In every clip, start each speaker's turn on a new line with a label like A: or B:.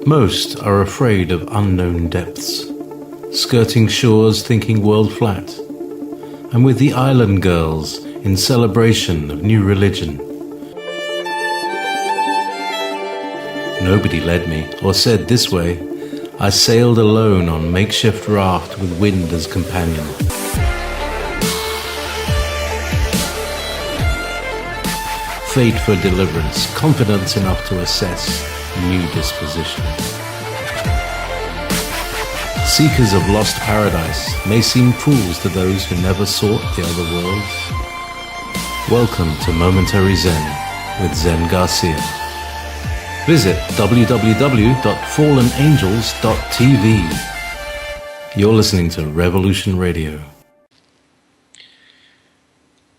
A: Most are afraid of unknown depths, skirting shores thinking world flat. I'm with the island girls in celebration of new religion. Nobody led me or said this way. I sailed alone on makeshift raft with wind as companion. Fate for deliverance, confidence enough to assess new disposition. Seekers of lost paradise may seem fools to those who never sought the other worlds. Welcome to Momentary Zen with Zen Garcia. Visit www.fallenangels.tv. You're listening to Revolution Radio.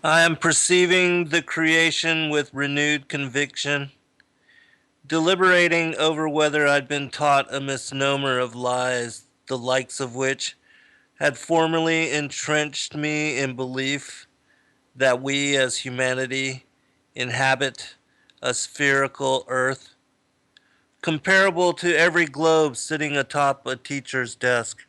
B: I am perceiving the creation with renewed conviction, deliberating over whether I'd been taught a misnomer of lies, the likes of which had formerly entrenched me in belief that we as humanity inhabit a spherical earth, comparable to every globe sitting atop a teacher's desk.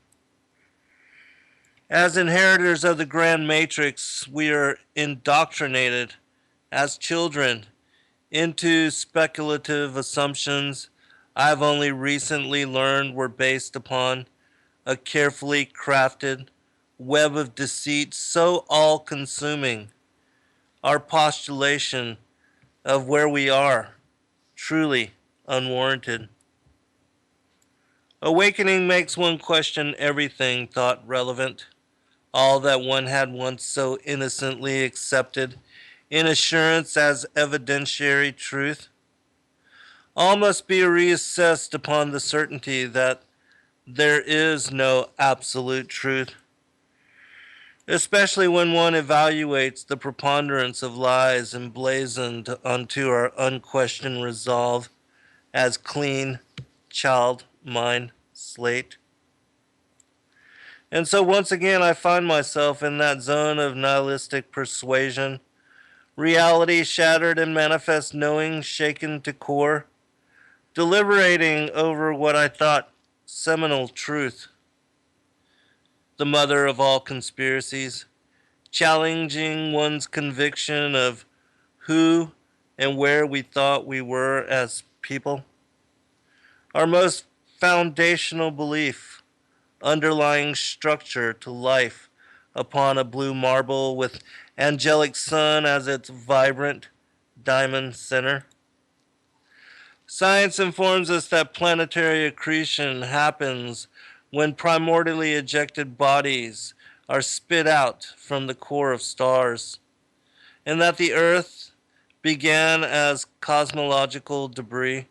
B: As inheritors of the grand matrix, we are indoctrinated as children into speculative assumptions I've only recently learned were based upon a carefully crafted web of deceit so all-consuming, our postulation of where we are, truly unwarranted. Awakening makes one question everything thought relevant, all that one had once so innocently accepted in assurance as evidentiary truth. All must be reassessed upon the certainty that there is no absolute truth, especially when one evaluates the preponderance of lies emblazoned onto our unquestioned resolve as clean child mind slate. And so once again I find myself in that zone of nihilistic persuasion, reality shattered and manifest knowing shaken to core, deliberating over what I thought seminal truth, the mother of all conspiracies, challenging one's conviction of who and where we thought we were as people. Our most foundational belief, underlying structure to life upon a blue marble with angelic sun as its vibrant diamond center. Science informs us that planetary accretion happens when primordially ejected bodies are spit out from the core of stars, and that the Earth began as cosmological debris,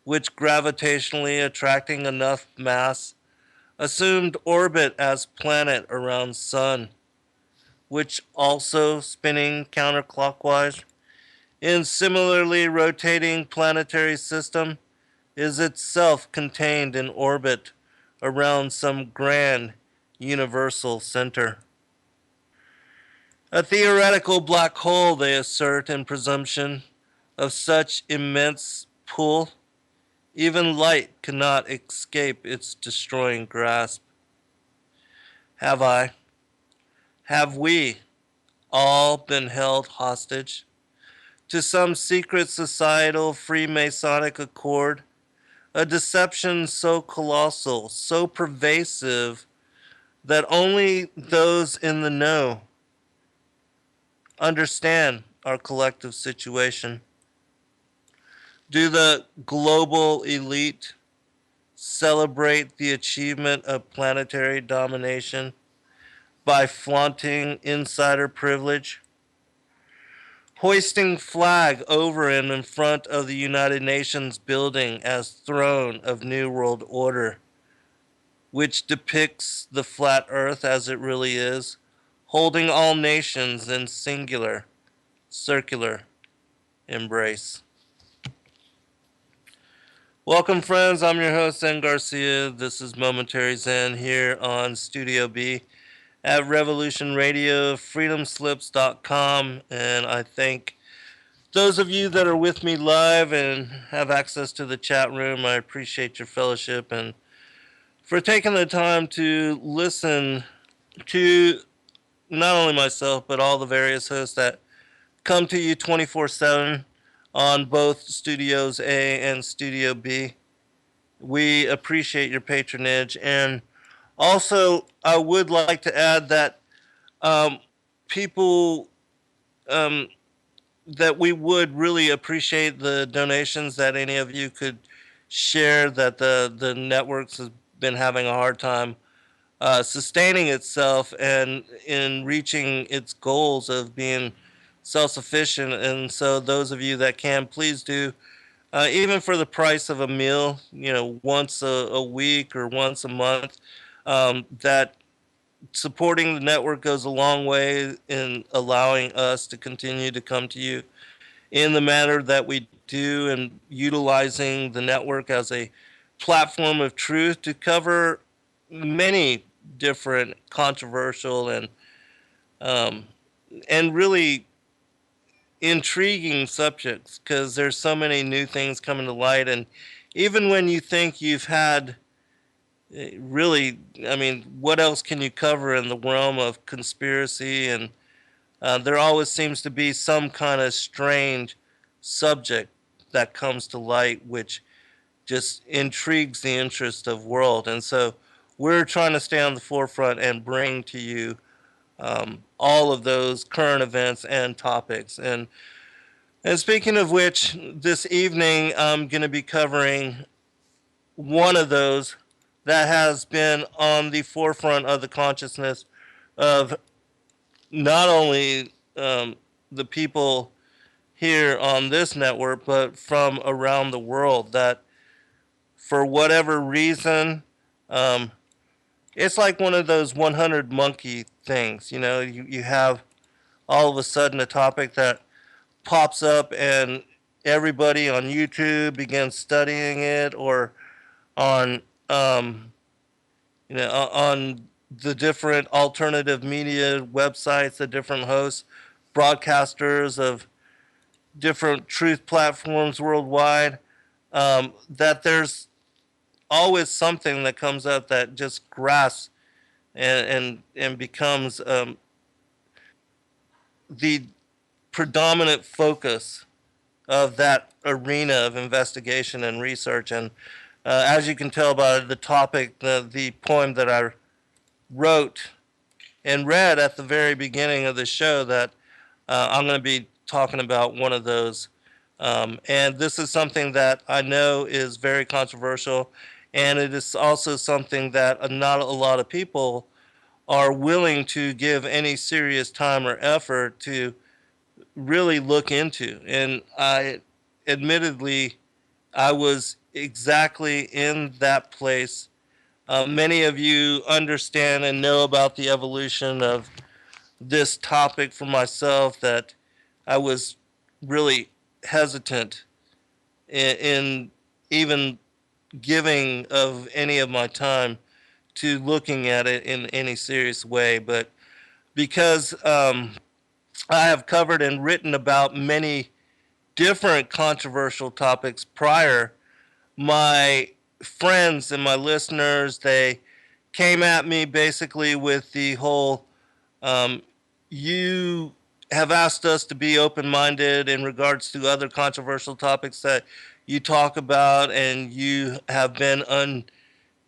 B: which gravitationally attracting enough mass assumed orbit as planet around sun, which also spinning counterclockwise in similarly rotating planetary system is itself contained in orbit around some grand universal center. A theoretical black hole, they assert in presumption of such immense pull, even light cannot escape its destroying grasp. Have we all been held hostage to some secret societal Freemasonic accord, a deception so colossal, so pervasive, that only those in the know understand our collective situation? Do the global elite celebrate the achievement of planetary domination by flaunting insider privilege, hoisting flag over and in front of the United Nations building as throne of New World Order, which depicts the flat earth as it really is, holding all nations in singular, circular embrace? Welcome, friends. I'm your host, Zen Garcia. This is Momentary Zen here on Studio B at Revolution Radio, freedomslips.com, and I thank those of you that are with me live and have access to the chat room, I appreciate your fellowship and for taking the time to listen to not only myself, but all the various hosts that come to you 24/7 on both Studios A and Studio B. We appreciate your patronage. And also, I would like to add that um, people, um, that we would really appreciate the donations that any of you could share, that the networks has been having a hard time sustaining itself and in reaching its goals of being self-sufficient. And so those of you that can, please do, even for the price of a meal, once a week or once a month, that supporting the network goes a long way in allowing us to continue to come to you in the manner that we do, and utilizing the network as a platform of truth to cover many different controversial um, and really intriguing subjects, because there's so many new things coming to light. And even when you think you've had really, I mean, what else can you cover in the realm of conspiracy? And there always seems to be some kind of strange subject that comes to light, which just intrigues the interest of world. And so we're trying to stay on the forefront and bring to you all of those current events and topics. And speaking of which, this evening I'm going to be covering one of those that has been on the forefront of the consciousness of not only the people here on this network, but from around the world, that for whatever reason, um, it's like one of those 100 monkey things. You have all of a sudden a topic that pops up and everybody on YouTube begins studying it, or on on the different alternative media websites, the different hosts, broadcasters of different truth platforms worldwide, that there's always something that comes up that just grasps and becomes the predominant focus of that arena of investigation and research. And as you can tell by the topic, the poem that I wrote and read at the very beginning of the show, that I'm going to be talking about one of those. And this is something that I know is very controversial, and it is also something that not a lot of people are willing to give any serious time or effort to really look into. And admittedly, I was exactly in that place. Many of you understand and know about the evolution of this topic for myself, that I was really hesitant in even giving of any of my time to looking at it in any serious way. But because I have covered and written about many different controversial topics prior, my friends and my listeners, they came at me basically with the whole, you have asked us to be open-minded in regards to other controversial topics that you talk about, and you have been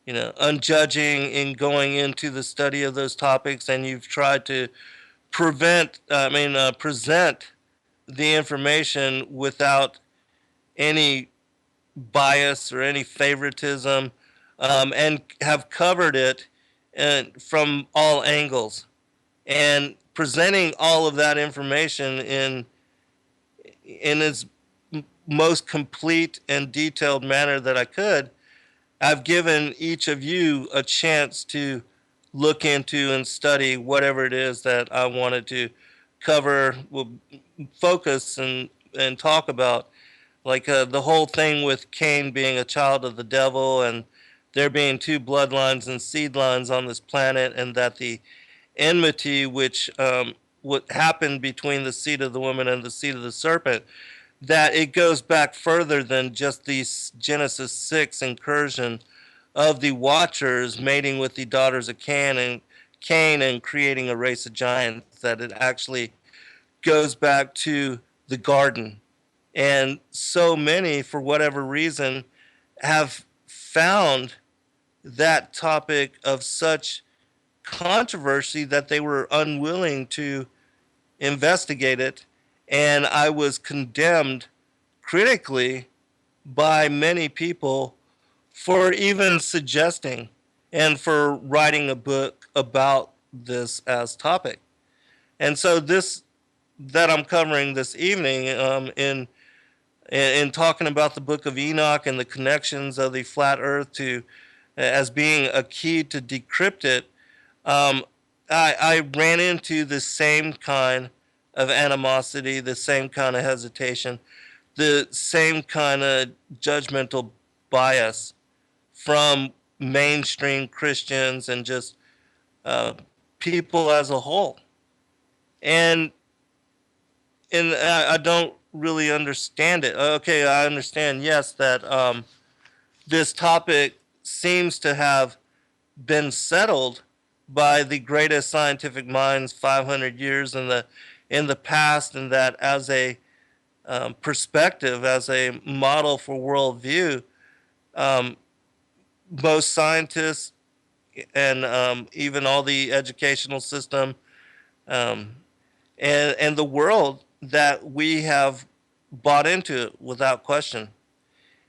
B: unjudging in going into the study of those topics, and you've tried to present the information without any bias or any favoritism, and have covered it from all angles, and presenting all of that information in its most complete and detailed manner that I could. I've given each of you a chance to look into and study whatever it is that I wanted to cover, will focus and talk about, like the whole thing with Cain being a child of the devil, and there being two bloodlines and seed lines on this planet, and that the enmity which what happened between the seed of the woman and the seed of the serpent, that it goes back further than just the Genesis 6 incursion of the Watchers mating with the daughters of Cain and creating a race of giants, that it actually goes back to the garden. And so many, for whatever reason, have found that topic of such controversy that they were unwilling to investigate it. And I was condemned critically by many people for even suggesting and for writing a book about this as topic. And so this that I'm covering this evening, in talking about the Book of Enoch and the connections of the flat Earth to as being a key to decrypt it, um, I ran into the same kind of animosity, the same kind of hesitation, the same kind of judgmental bias from mainstream Christians and just uh, people as a whole. And I don't really understand it. Okay, I understand, yes, that this topic seems to have been settled by the greatest scientific minds 500 years in the past, and that as a perspective, as a model for worldview, um, most scientists and even all the educational system um, and the world, that we have bought into it without question.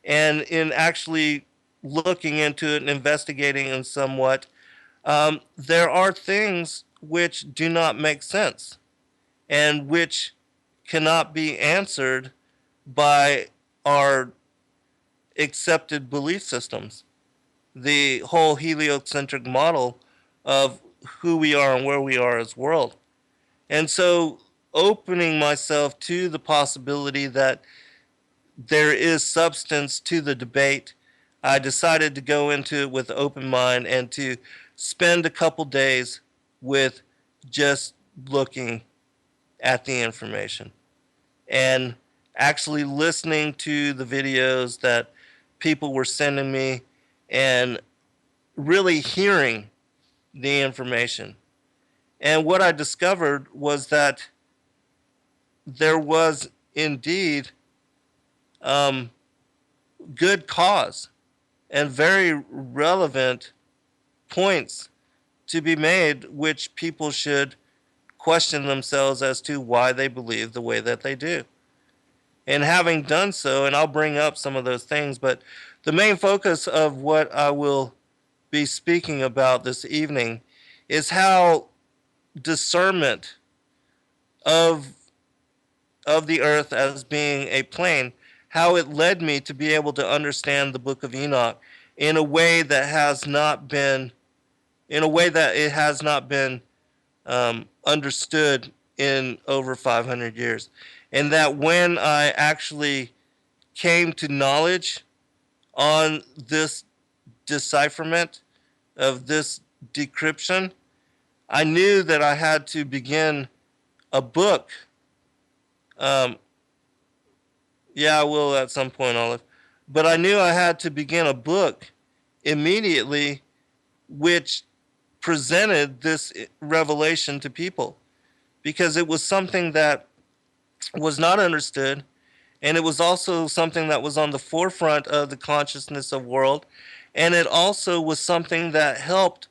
B: And in actually looking into it and investigating in somewhat, there are things which do not make sense and which cannot be answered by our accepted belief systems. The whole heliocentric model of who we are and where we are as world. And so opening myself to the possibility that there is substance to the debate, I decided to go into it with an open mind and to spend a couple days with just looking at the information and actually listening to the videos that people were sending me and really hearing the information. And what I discovered was that there was indeed um, good cause and very relevant points to be made, which people should question themselves as to why they believe the way that they do. And having done so, and I'll bring up some of those things, but the main focus of what I will be speaking about this evening is how discernment of the earth as being a plane, how it led me to be able to understand the Book of Enoch in a way that has not been, in a way that it has not been understood in over 500 years. And that when I actually came to knowledge on this decipherment of this decryption, I knew that I had to begin a book. Yeah, I will at some point, Olive. But I knew I had to begin a book immediately which presented this revelation to people, because it was something that was not understood, and it was also something that was on the forefront of the consciousness of world, and it also was something that helped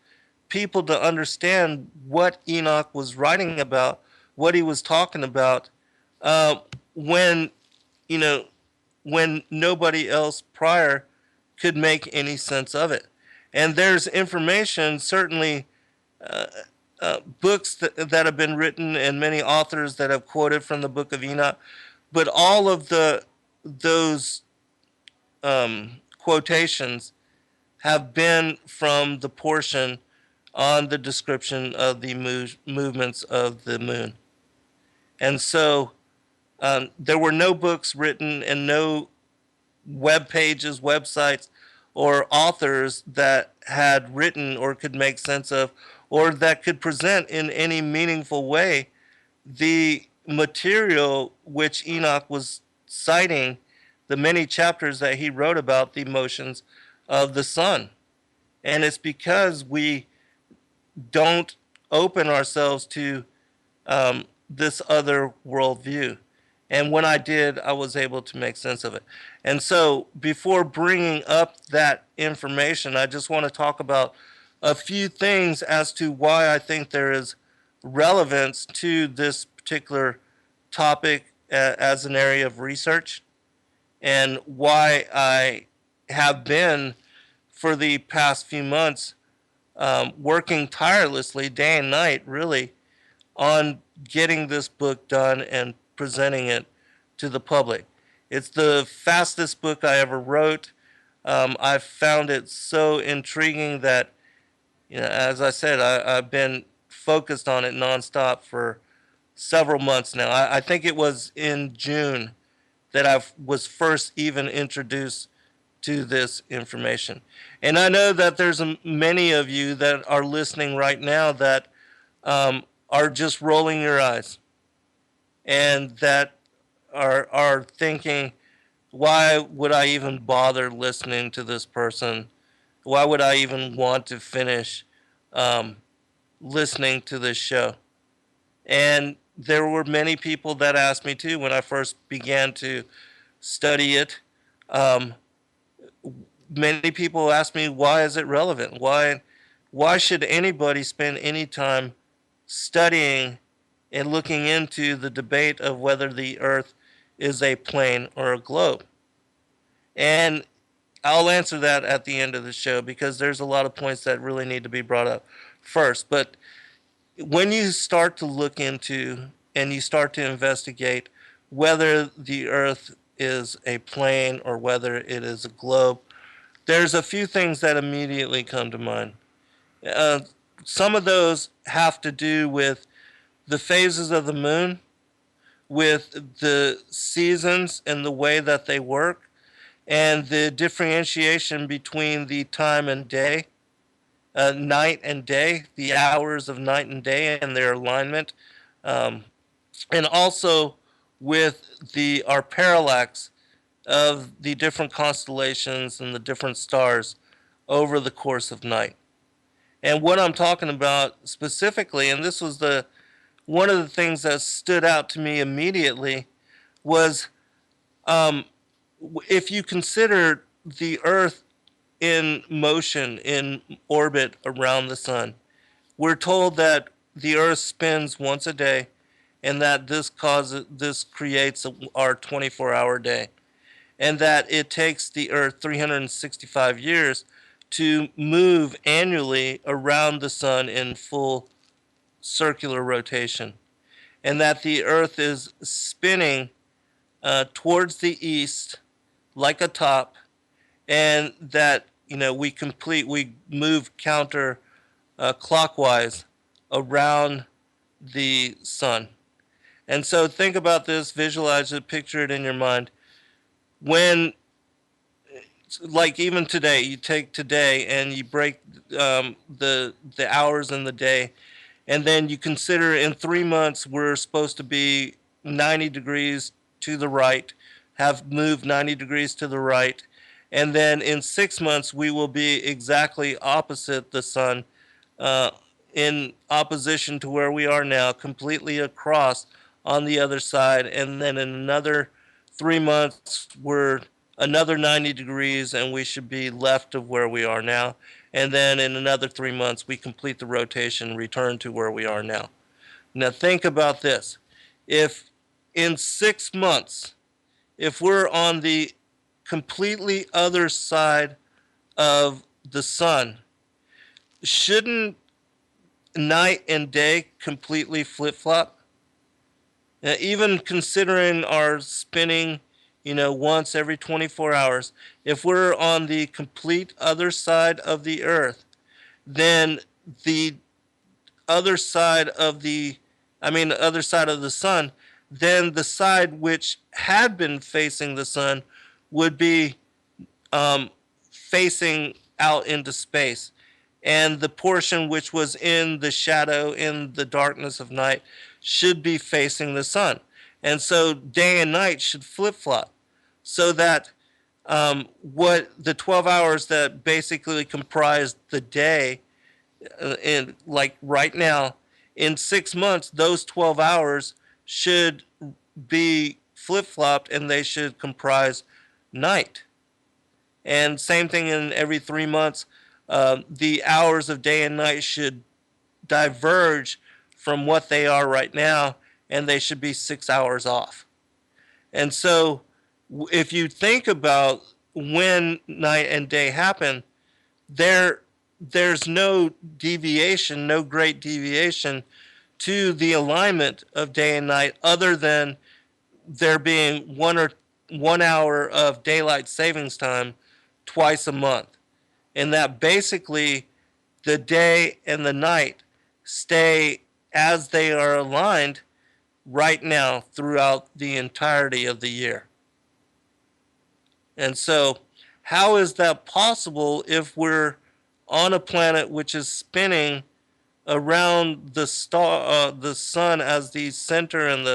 B: people to understand what Enoch was writing about, what he was talking about, when, you know, when nobody else prior could make any sense of it. And there's information, certainly books that have been written and many authors that have quoted from the Book of Enoch, but all of those quotations have been from the portion on the description of the movements of the moon. And so there were no books written and no web pages, websites, or authors that had written or could make sense of, or that could present in any meaningful way the material which Enoch was citing the many chapters that he wrote about the motions of the sun. And it's because we don't open ourselves to this other worldview. And when I did, I was able to make sense of it. And so, before bringing up that information, I just want to talk about a few things as to why I think there is relevance to this particular topic as an area of research, and why I have been, for the past few months, working tirelessly, day and night, really, on getting this book done and presenting it to the public. It's the fastest book I ever wrote. I've found it so intriguing that, as I said, I've been focused on it nonstop for several months now. I think it was in June that I was first even introduced to this information. And I know that there's many of you that are listening right now that are just rolling your eyes, and that are thinking, why would I even bother listening to this person? Why would I even want to finish listening to this show? And there were many people that asked me too when I first began to study it. Many people asked me, why is it relevant? Why should anybody spend any time studying and looking into the debate of whether the Earth is a plane or a globe? And I'll answer that at the end of the show, because there's a lot of points that really need to be brought up first. But when you start to look into and you start to investigate whether the Earth is a plane or whether it is a globe, there's a few things that immediately come to mind. Some of those have to do with the phases of the moon, with the seasons and the way that they work, and the differentiation between the time and day, night and day, the hours of night and day and their alignment, and also with our parallax of the different constellations and the different stars over the course of night. And what I'm talking about specifically, and this was one of the things that stood out to me immediately, was if you consider the Earth in motion, in orbit around the sun, we're told that the Earth spins once a day, and that this creates our 24-hour day, and that it takes the Earth 365 years to move annually around the sun in full circular rotation, and that the Earth is spinning towards the east like a top, and that we move counter clockwise around the sun. And so think about this, visualize it, picture it in your mind. When, like even today, you take today and you break the hours in the day, and then you consider in 3 months we're supposed to be 90 degrees to the right, have moved 90 degrees to the right, and then in 6 months we will be exactly opposite the sun, in opposition to where we are now, completely across on the other side, and then in another 3 months we're another 90 degrees and we should be left of where we are now, and then in another 3 months we complete the rotation and return to where we are now. Now think about this. If in 6 months, if we're on the completely other side of the sun, shouldn't night and day completely flip-flop? Now, even considering our spinning, once every 24 hours, if we're on the complete other side of the Earth, then the other side of the other side of the sun, then the side which had been facing the sun would be facing out into space, and the portion which was in the shadow, in the darkness of night, should be facing the sun. And so day and night should flip-flop, so that what the 12 hours that basically comprise the day, in like right now, in 6 months, those 12 hours should be flip-flopped and they should comprise night. And same thing in every 3 months, the hours of day and night should diverge from what they are right now, and they should be 6 hours off. And so if you think about when night and day happen, there's no deviation, no great deviation to the alignment of day and night, other than there being 1 hour of daylight savings time twice a month. And that basically the day and the night stay as they are aligned right now throughout the entirety of the year. And so how is that possible if we're on a planet which is spinning around the star, the sun as the center, and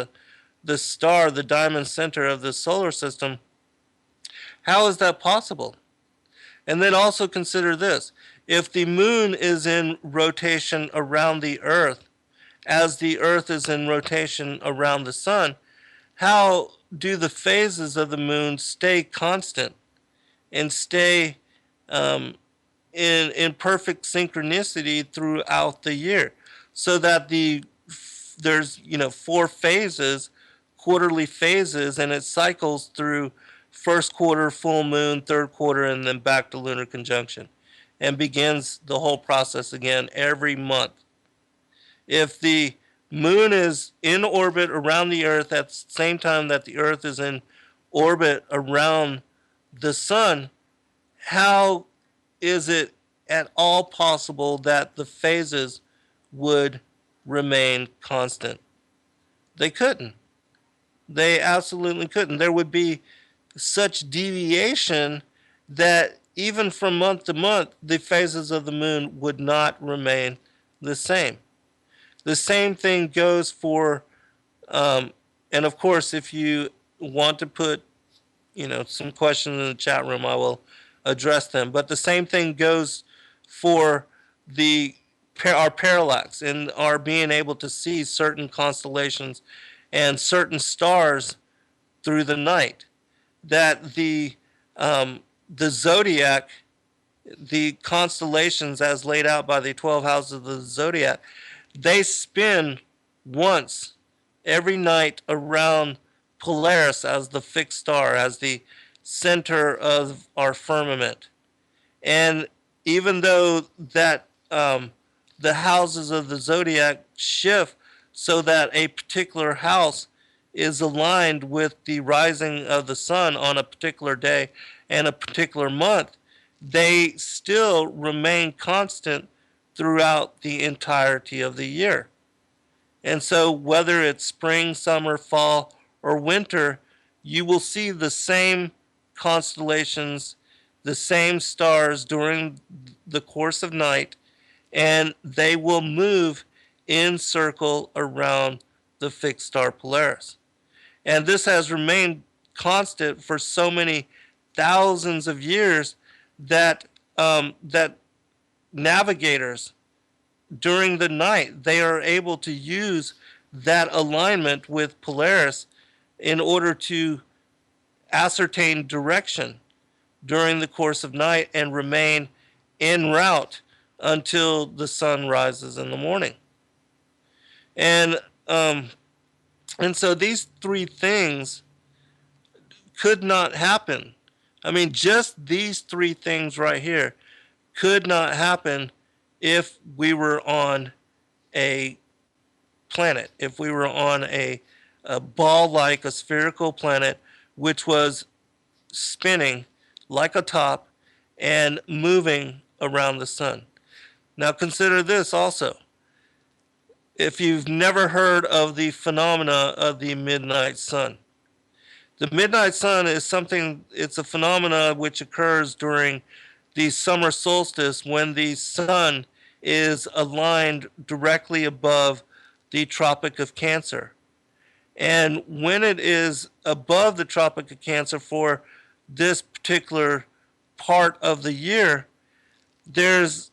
B: the star, the diamond center of the solar system? How is that possible? And then also consider this: if the moon is in rotation around the earth, as the earth is in rotation around the sun, how do the phases of the moon stay constant and stay in perfect synchronicity throughout the year, so that there's 4 phases, quarterly phases, and it cycles through first quarter, full moon, third quarter, and then back to lunar conjunction, and begins the whole process again every month. If the moon is in orbit around the earth at the same time that the earth is in orbit around the sun, how is it at all possible that the phases would remain constant? They couldn't. They absolutely couldn't. There would be such deviation that even from month to month, the phases of the moon would not remain the same. The same thing goes for, and of course, if you want to put, some questions in the chat room, I will address them. But the same thing goes for our parallax and our being able to see certain constellations and certain stars through the night. That the zodiac, the constellations as laid out by the 12 houses of the zodiac, they spin once every night around Polaris as the fixed star, as the center of our firmament. And even though that the houses of the zodiac shift so that a particular house is aligned with the rising of the sun on a particular day and a particular month, they still remain constant throughout the entirety of the year. And so whether it's spring, summer, fall, or winter, you will see the same constellations, the same stars during the course of night, and they will move in circle around the fixed star Polaris. And this has remained constant for so many thousands of years that that navigators during the night, they are able to use that alignment with Polaris in order to ascertain direction during the course of night and remain en route until the sun rises in the morning. And so these 3 things could not happen. I mean, just these 3 things right here could not happen if we were on a planet, if we were on a ball-like, a spherical planet, which was spinning like a top and moving around the sun. Now consider this also. If you've never heard of the phenomena of the midnight sun. The midnight sun is it's a phenomena which occurs during the summer solstice when the sun is aligned directly above the Tropic of Cancer. And when it is above the Tropic of Cancer for this particular part of the year, there's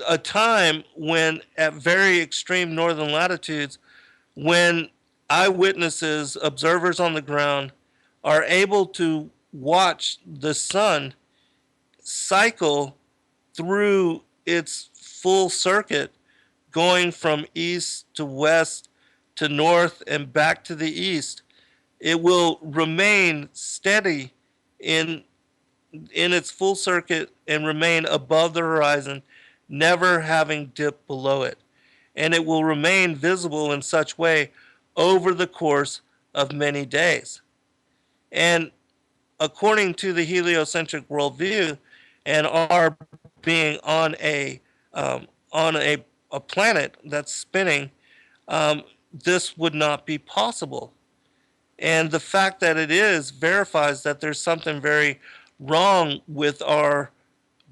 B: a time when, at very extreme northern latitudes, when eyewitnesses, observers on the ground, are able to watch the sun cycle through its full circuit, going from east to west to north and back to the east. It will remain steady in its full circuit and remain above the horizon, never having dipped below it. And it will remain visible in such way over the course of many days. And according to the heliocentric worldview, and our being on a planet that's spinning, this would not be possible. And the fact that it is verifies that there's something very wrong with our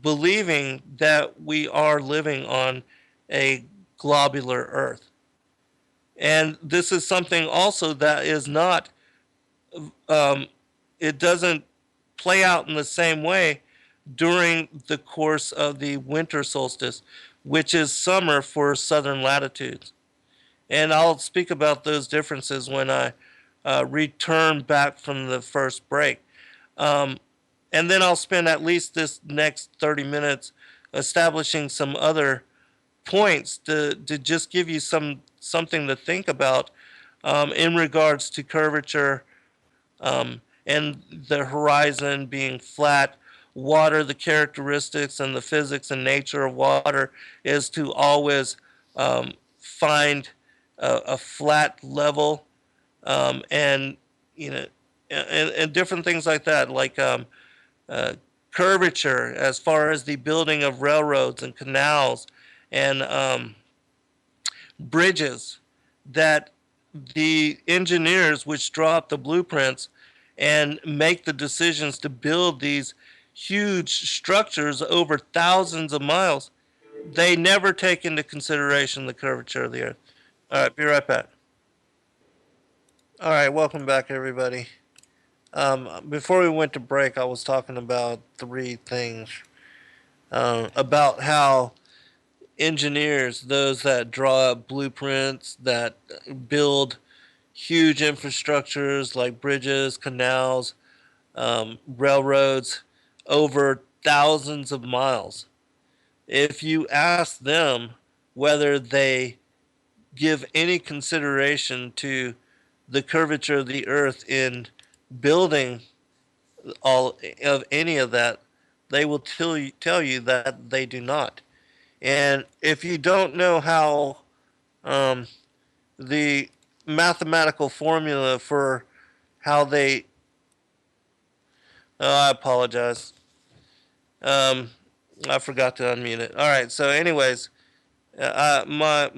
B: believing that we are living on a globular Earth. And this is something also that is not, um, it doesn't play out in the same way during the course of the winter solstice, which is summer for southern latitudes. And I'll speak about those differences when I return back from the first break. Um, and then I'll spend at least this next 30 minutes establishing some other points to just give you something to think about in regards to curvature, and the horizon being flat. Water, the characteristics and the physics and nature of water is to always find a flat level, and you know, and different things like that, like uh, curvature as far as the building of railroads and canals and bridges, that the engineers which draw up the blueprints and make the decisions to build these huge structures over thousands of miles, they never take into consideration the curvature of the earth. All right, be right back. All right, welcome back, everybody. Before we went to break, I was talking about three things, about how engineers, those that draw up blueprints, that build huge infrastructures like bridges, canals, railroads over thousands of miles. If you ask them whether they give any consideration to the curvature of the earth in building all of any of that, they will tell you that they do not. And if you don't know how um, the mathematical formula for how they, oh, I apologize. Um, I forgot to unmute it. All right. So, anyways, my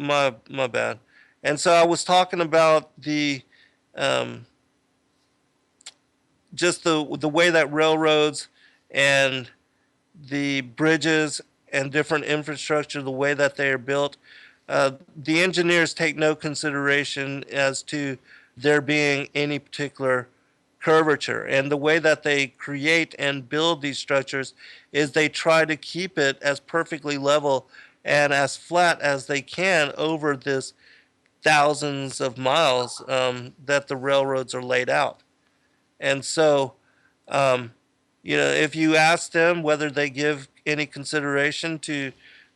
B: bad. And so I was talking about the um, just the way that railroads and the bridges and different infrastructure, the way that they are built, the engineers take no consideration as to there being any particular curvature. And the way that they create and build these structures is they try to keep it as perfectly level and as flat as they can over this thousands of miles that the railroads are laid out. And so, um, if you ask them whether they give any consideration to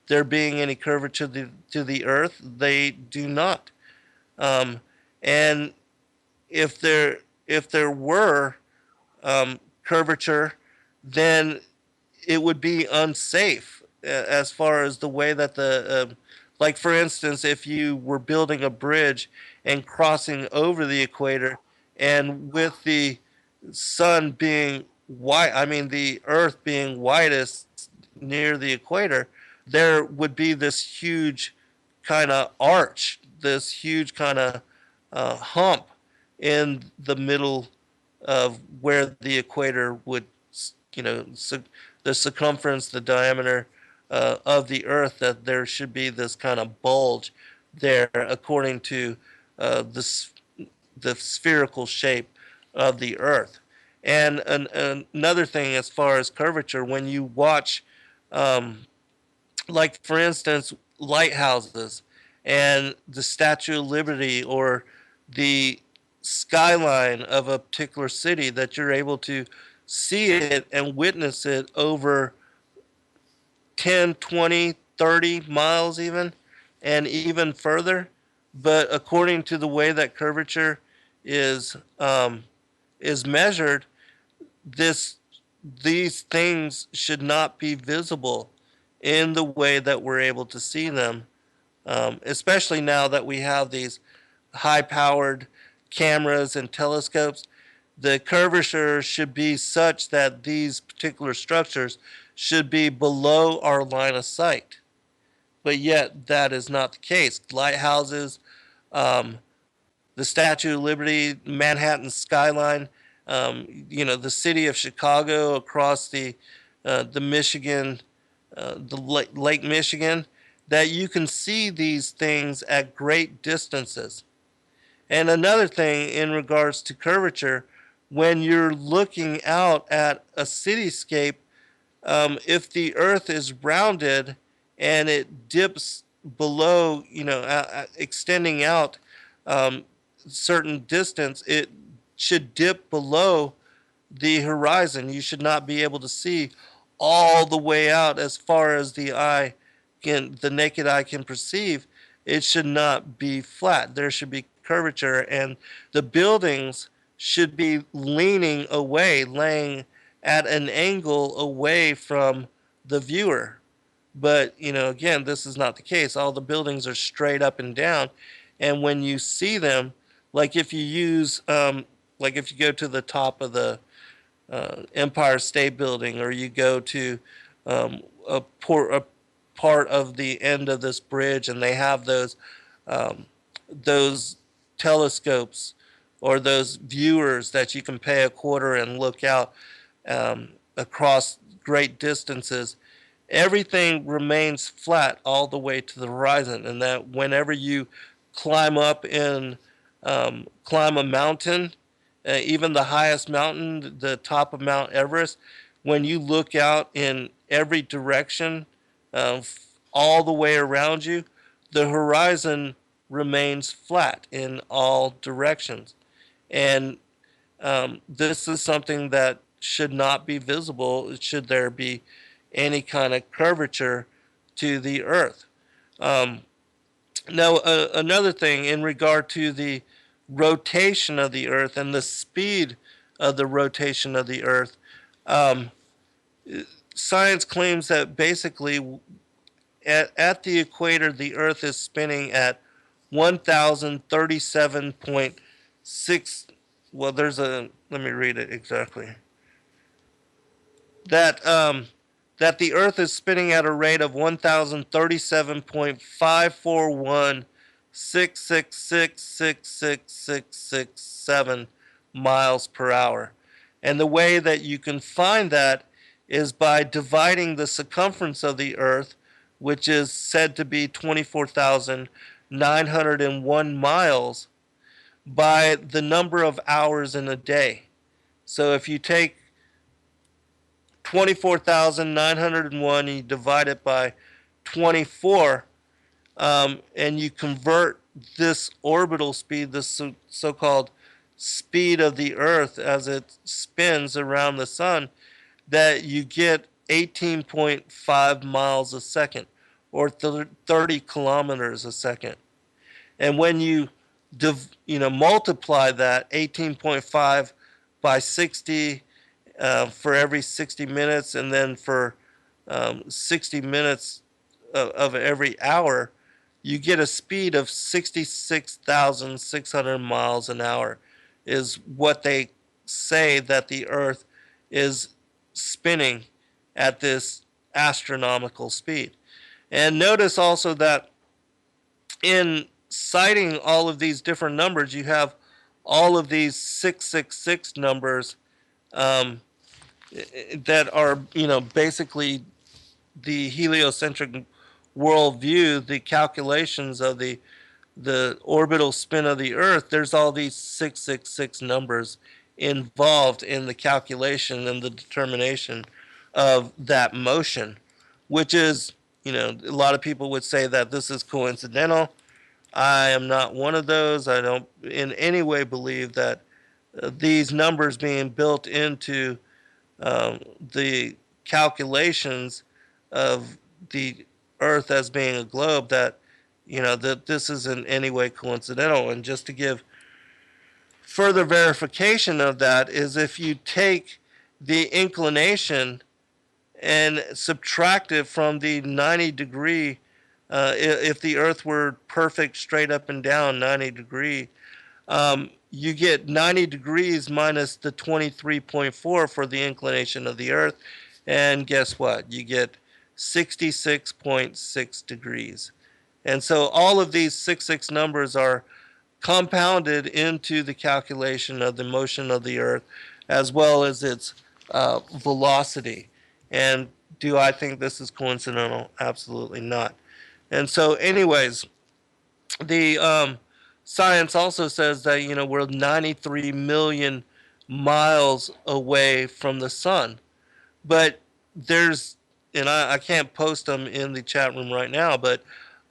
B: there being any curvature to the earth, they do not. Um, and if there were curvature, then it would be unsafe, as far as the way that like for instance, if you were building a bridge and crossing over the equator, and with the sun being white, I mean the earth being whitest near the equator, there would be this huge kind of arch, this huge kind of hump in the middle of where the equator would, the circumference, the diameter of the earth, that there should be this kind of bulge there, according to this. the spherical shape of the Earth. And another thing, as far as curvature, when you watch, like for instance, lighthouses and the Statue of Liberty or the skyline of a particular city, that you're able to see it and witness it over 10, 20, 30 miles even, and even further. But according to the way that curvature is um, is measured, this these things should not be visible in the way that we're able to see them, especially now that we have these high-powered cameras and telescopes. The curvature should be such that these particular structures should be below our line of sight. But yet, that is not the case. Lighthouses, um, the Statue of Liberty, Manhattan skyline, the city of Chicago across the Michigan, the Lake Michigan, that you can see these things at great distances. And another thing in regards to curvature, when you're looking out at a cityscape, if the Earth is rounded and it dips below, extending out um, certain distance, it should dip below the horizon. You should not be able to see all the way out as far as the naked eye can perceive. It should not be flat. There should be curvature, and the buildings should be leaning away, laying at an angle away from the viewer. But, again, this is not the case. All the buildings are straight up and down. And when you see them, like if you use, like if you go to the top of the Empire State Building, or you go to a part of the end of this bridge, and they have those telescopes or those viewers that you can pay a quarter and look out across great distances. Everything remains flat all the way to the horizon, and that whenever you climb up and climb a mountain, even the highest mountain, the top of Mount Everest, when you look out in every direction, uh, all the way around you, the horizon remains flat in all directions. And this is something that should not be visible should there be any kind of curvature to the Earth. Um, Now, another thing in regard to the rotation of the Earth and the speed of the rotation of the Earth, um, science claims that basically at the equator, the Earth is spinning at 1,037.6. Well, let me read it exactly. That that the Earth is spinning at a rate of 1,037.541,666,666,667 miles per hour. And the way that you can find that is by dividing the circumference of the Earth, which is said to be 24,901 miles, by the number of hours in a day. So if you take 24,901, you divide it by 24, and you convert this orbital speed, this so-called speed of the Earth as it spins around the sun, that you get 18.5 miles a second, or 30 kilometers a second. And when you multiply that 18.5 by 60 for every 60 minutes, and then for 60 minutes of every hour, you get a speed of 66,600 miles an hour, is what they say that the Earth is spinning at this astronomical speed. And notice also that in citing all of these different numbers, you have all of these 666 numbers um, that are, basically the heliocentric worldview, the calculations of the the orbital spin of the Earth, there's all these 666 numbers involved in the calculation and the determination of that motion, which is, a lot of people would say that this is coincidental. I am not one of those. I don't in any way believe that these numbers being built into the calculations of the Earth as being a globe, that that this is in any way coincidental. And just to give further verification of that is if you take the inclination and subtract it from the 90 degree, if the Earth were perfect straight up and down 90 degree, you get 90 degrees minus the 23.4 for the inclination of the Earth, and guess what? You get 66.6 degrees. And so all of these 66 numbers are compounded into the calculation of the motion of the Earth as well as its velocity. And do I think this is coincidental? Absolutely not. And so, anyways, the science also says that we're 93 million miles away from the sun, but there's, and I can't post them in the chat room right now, but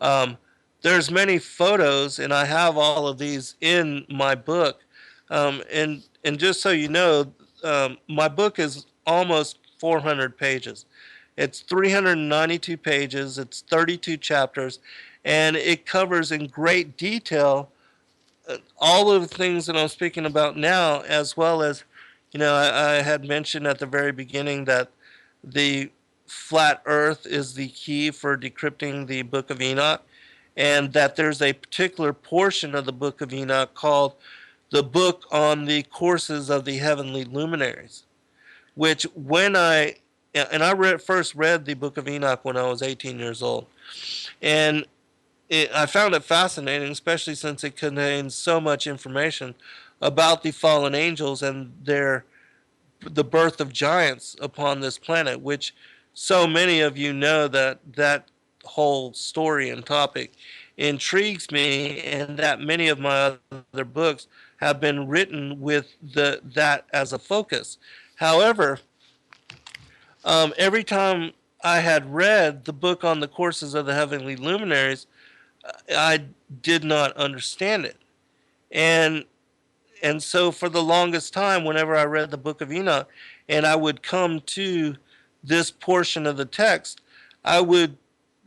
B: um, there's many photos, and I have all of these in my book. And just so you know, my book is almost 400 pages. It's 392 pages. It's 32 chapters, and it covers in great detail all of the things that I'm speaking about now, as well as, I had mentioned at the very beginning that the flat Earth is the key for decrypting the Book of Enoch, and that there's a particular portion of the Book of Enoch called the Book on the Courses of the Heavenly Luminaries, which first read the Book of Enoch when I was 18 years old, and I found it fascinating, especially since it contains so much information about the fallen angels and the birth of giants upon this planet, which so many of you know that whole story and topic intrigues me, and that many of my other books have been written with that as a focus. However, every time I had read the book on the courses of the heavenly luminaries, I did not understand it. And so for the longest time, whenever I read the Book of Enoch and I would come to this portion of the text, I would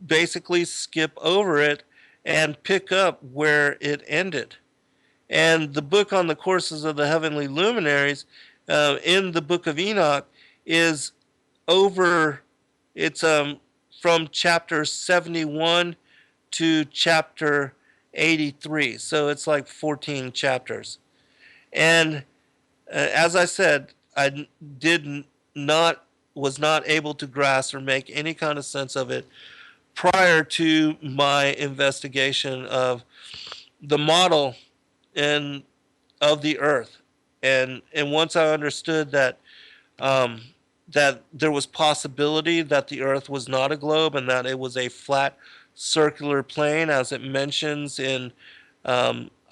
B: basically skip over it and pick up where it ended. And the book on the courses of the heavenly luminaries in the Book of Enoch is it's from chapter 71 to chapter 83. So it's like 14 chapters. And as I said, I was not able to grasp or make any kind of sense of it prior to my investigation of the model and of the Earth. And once I understood that that there was possibility that the Earth was not a globe and that it was a flat circular plane, as it mentions in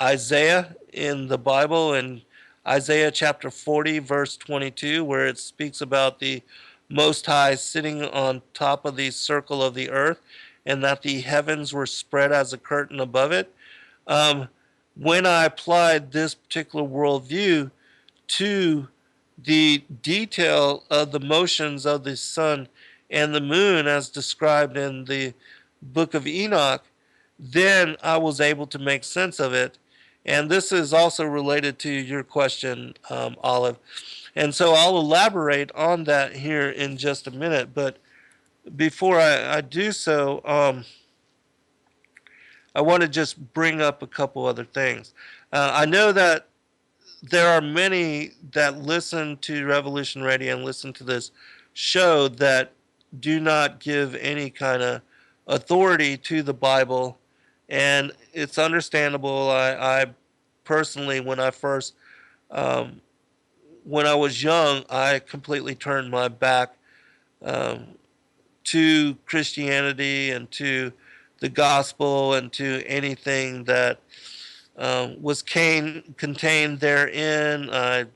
B: Isaiah in the Bible, in Isaiah chapter 40, verse 22, where it speaks about the Most High sitting on top of the circle of the earth, and that the heavens were spread as a curtain above it. When I applied this particular worldview to the detail of the motions of the sun and the moon as described in the Book of Enoch, then I was able to make sense of it. And this is also related to your question, Olive. And so I'll elaborate on that here in just a minute. But before I do so, I want to just bring up a couple other things. I know that there are many that listen to Revolution Radio and listen to this show that do not give any kind of authority to the Bible, and it's understandable. I personally, when I was young, I completely turned my back to Christianity and to the gospel and to anything that was contained therein.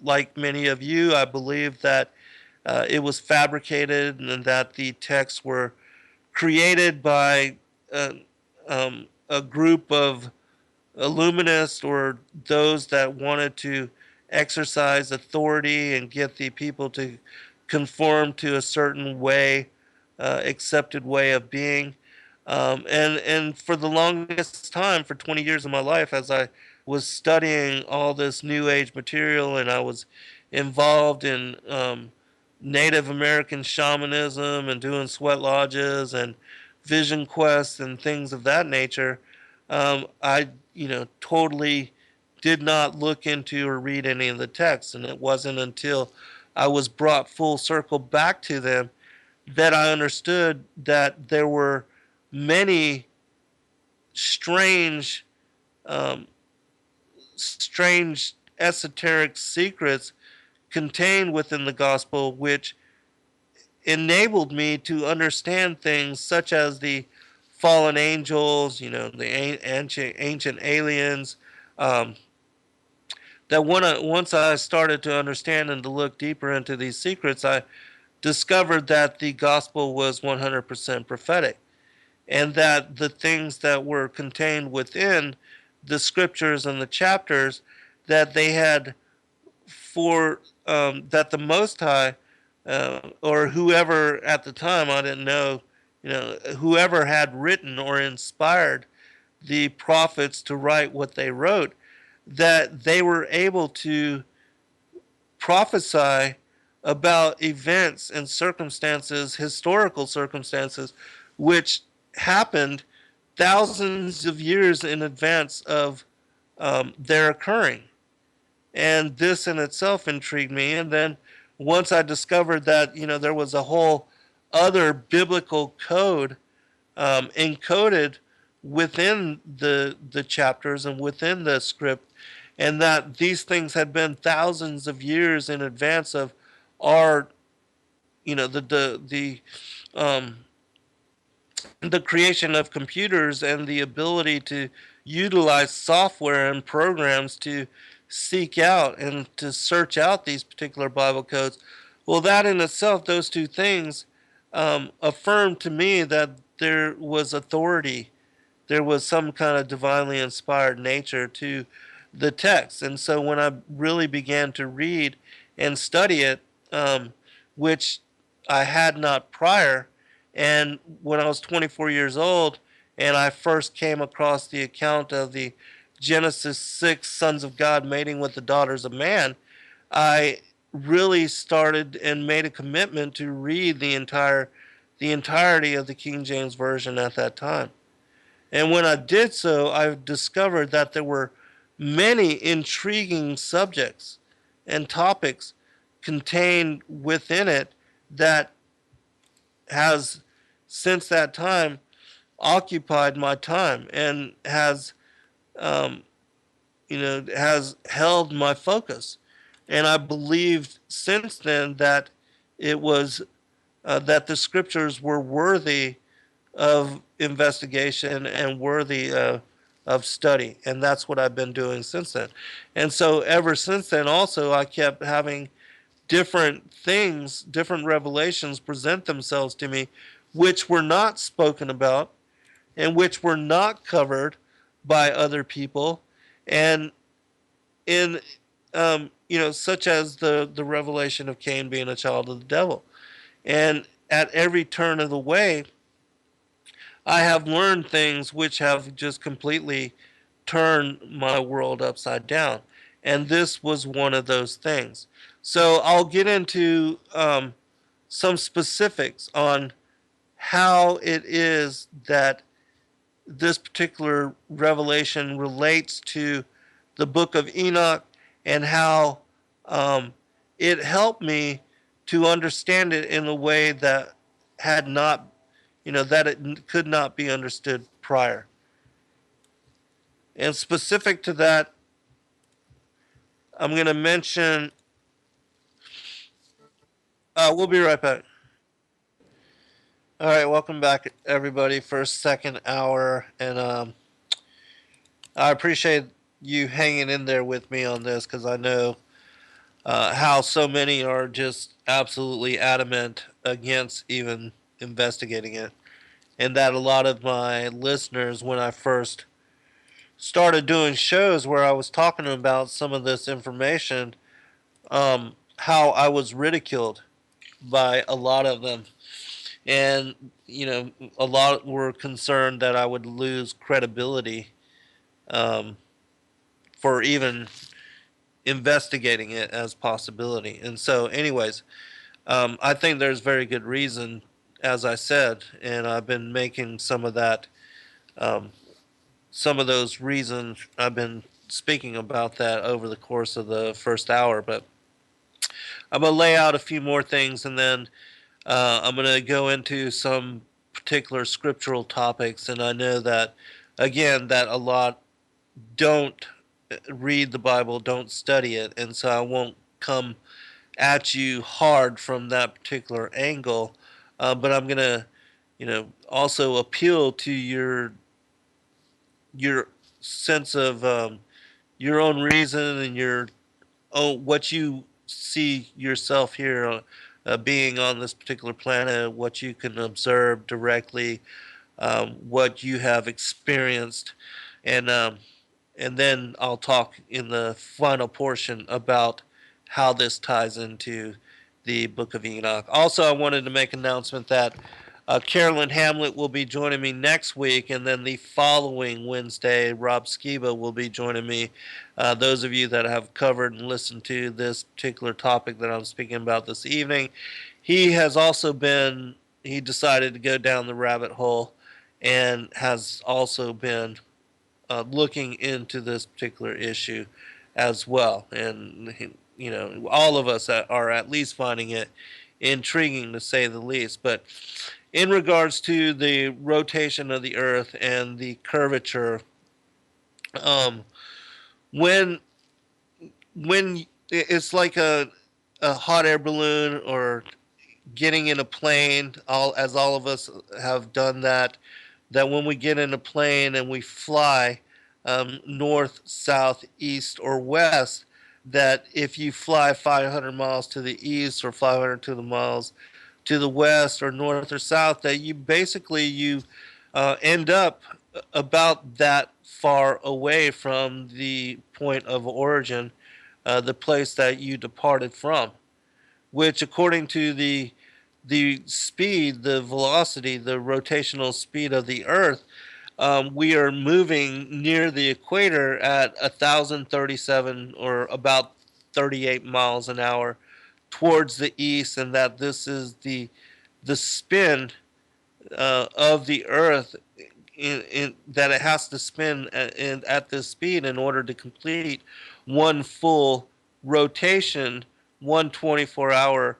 B: Like many of you, I believe that it was fabricated and that the texts were created by a group of illuminists or those that wanted to exercise authority and get the people to conform to a certain way, accepted way of being. And for the longest time, for 20 years of my life, as I was studying all this New Age material and I was involved in Native American shamanism and doing sweat lodges and vision quests and things of that nature, I, totally did not look into or read any of the texts. And it wasn't until I was brought full circle back to them that I understood that there were many strange, um, strange esoteric secrets contained within the gospel, which enabled me to understand things such as the fallen angels, the ancient aliens. Um, that once I started to understand and to look deeper into these secrets, I discovered that the gospel was 100% prophetic, and that the things that were contained within the scriptures and the chapters that they had for that the Most High or whoever at the time, I didn't know, whoever had written or inspired the prophets to write what they wrote, that they were able to prophesy about events and circumstances, historical circumstances, which happened thousands of years in advance of their occurring. And this in itself intrigued me. And then once I discovered that, there was a whole other biblical code encoded within the chapters and within the script, and that these things had been thousands of years in advance of our, um, the creation of computers and the ability to utilize software and programs to seek out and to search out these particular Bible codes. Well, that in itself, those two things affirmed to me that there was authority, there was some kind of divinely inspired nature to the text. And so when I really began to read and study it, which I had not prior, and when I was 24 years old and I first came across the account of the Genesis 6 sons of God mating with the daughters of man, I really started and made a commitment to read the entirety of the King James Version at that time. And when I did so, I discovered that there were many intriguing subjects and topics contained within it that has since that time occupied my time and um, has held my focus. And I believed since then that it was that the scriptures were worthy of investigation and worthy of study. And that's what I've been doing since then. And so ever since then, also, I kept having different things, different revelations present themselves to me, which were not spoken about and which were not covered by other people. And in, such as the revelation of Cain being a child of the devil. And at every turn of the way, I have learned things which have just completely turned my world upside down. And this was one of those things. So I'll get into some specifics on how it is that this particular revelation relates to the book of Enoch and how it helped me to understand it in a way that had not, that it could not be understood prior. And specific to that, I'm going to mention, we'll be right back. All right, welcome back, everybody, for a second hour, and I appreciate you hanging in there with me on this because I know how so many are just absolutely adamant against even investigating it, and that a lot of my listeners, when I first started doing shows where I was talking about some of this information, how I was ridiculed by a lot of them. And, a lot were concerned that I would lose credibility um, for even investigating it as possibility. And so, anyways, I think there's very good reason, as I said, and I've been making um, some of those reasons. I've been speaking about that over the course of the first hour, but I'm gonna lay out a few more things, and then I'm gonna go into some particular scriptural topics. And I know that, again, that a lot don't read the Bible, don't study it, and so I won't come at you hard from that particular angle. But I'm gonna, also appeal to your sense of your own reason and your what you see yourself here, being on this particular planet, what you can observe directly, what you have experienced, and then I'll talk in the final portion about how this ties into the Book of Enoch. Also, I wanted to make an announcement that Carolyn Hamlet will be joining me next week, and then the following Wednesday, Rob Skiba will be joining me. Those of you that have covered and listened to this particular topic that I'm speaking about this evening, he has also he decided to go down the rabbit hole and has also been looking into this particular issue as well. And, all of us are at least finding it intriguing, to say the least. But in regards to the rotation of the Earth and the curvature, um, when it's like a hot air balloon, or getting in a plane, all of us have done that when we get in a plane and we fly north, south, east, or west, that if you fly 500 miles to the east or 500 to the miles to the west or north or south, that you end up about that far away from the point of origin, the place that you departed from, which, according to the speed, the velocity, the rotational speed of the Earth, we are moving near the equator at 1,037, or about 38 miles an hour, towards the east, and that this is the spin of the Earth, that it has to spin at this speed in order to complete one full rotation, one 24-hour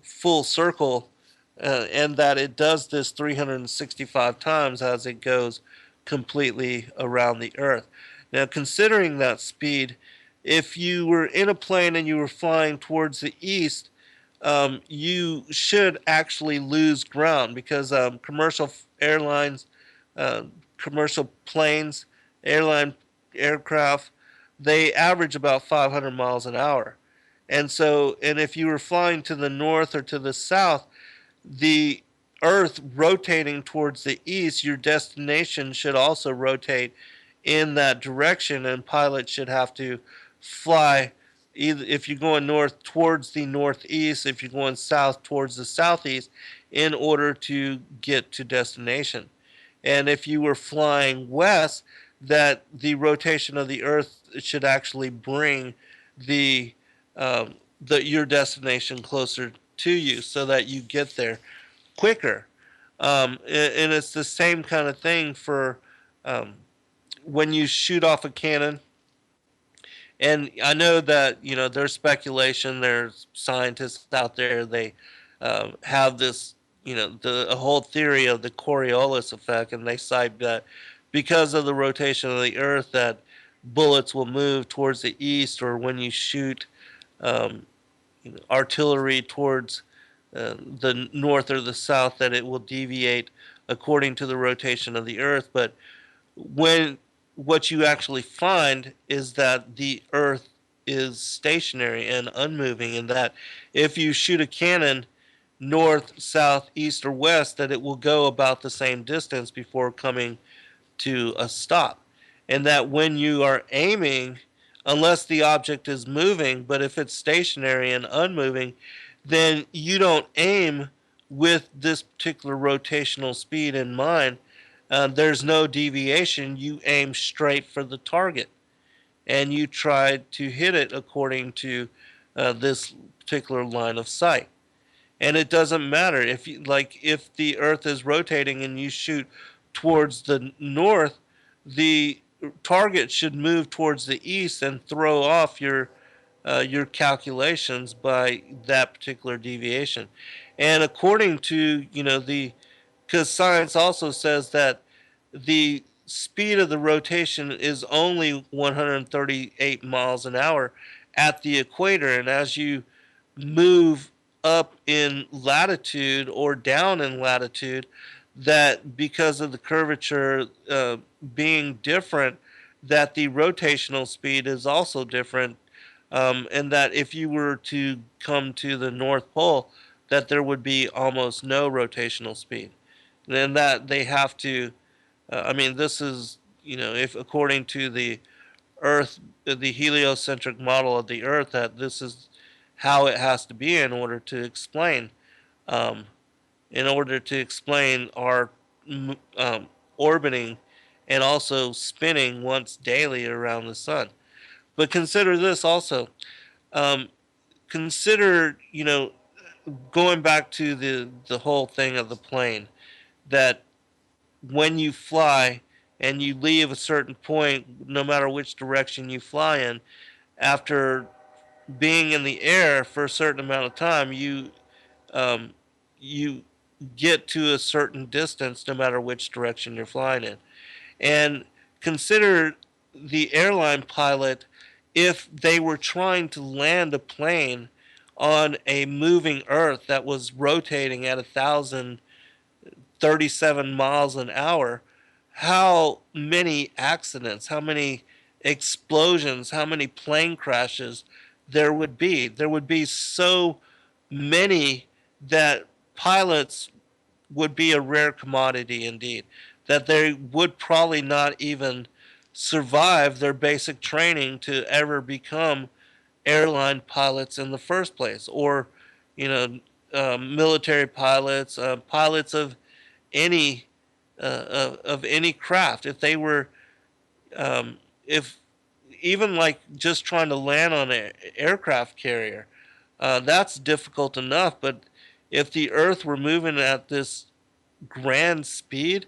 B: full circle, and that it does this 365 times as it goes completely around the Earth. Now, considering that speed, if you were in a plane and you were flying towards the east, you should actually lose ground, because commercial airlines, uh, commercial planes, airline aircraft, they average about 500 miles an hour. And so, and if you were flying to the north or to the south, the Earth rotating towards the east, your destination should also rotate in that direction, and pilots should have to fly either, if you're going north, towards the northeast, if you're going south, towards the southeast, in order to get to destination. And if you were flying west, that the rotation of the Earth should actually bring the your destination closer to you, so that you get there quicker. And it's the same kind of thing for um, when you shoot off a cannon. And I know that, there's speculation. There's scientists out there. They have this, the a whole theory of the Coriolis effect, and they cite that because of the rotation of the Earth, that bullets will move towards the east, or when you shoot um, artillery towards the north or the south, that it will deviate according to the rotation of the Earth. But when what you actually find is that the Earth is stationary and unmoving, and that if you shoot a cannon north, south, east, or west, that it will go about the same distance before coming to a stop. And that when you are aiming, unless the object is moving, but if it's stationary and unmoving, then you don't aim with this particular rotational speed in mind. There's no deviation. You aim straight for the target and you try to hit it according to this particular line of sight. And it doesn't matter if you, like, if the Earth is rotating and you shoot towards the north, the target should move towards the east and throw off your calculations by that particular deviation. And according to, because science also says that the speed of the rotation is only 138 miles an hour at the equator, and as you move up in latitude or down in latitude, that because of the curvature being different, that the rotational speed is also different, and that if you were to come to the North Pole, that there would be almost no rotational speed. And that they have to, I mean, this is, if according to the Earth, the heliocentric model of the Earth, that this is how it has to be um, in order to explain our orbiting and also spinning once daily around the sun. But consider this also. Um, consider, going back to the whole thing of the plane, that when you fly and you leave a certain point, no matter which direction you fly in, after being in the air for a certain amount of time, um, you get to a certain distance, no matter which direction you're flying in. And consider the airline pilot, if they were trying to land a plane on a moving Earth that was rotating at 1,037 miles an hour, how many accidents, how many explosions, how many plane crashes there would be. There would be so many that pilots would be a rare commodity indeed, that they would probably not even survive their basic training to ever become airline pilots in the first place, or, you know, military pilots, pilots of any of any craft. If they were, if even like just trying to land on an aircraft carrier, that's difficult enough. But if the Earth were moving at this grand speed,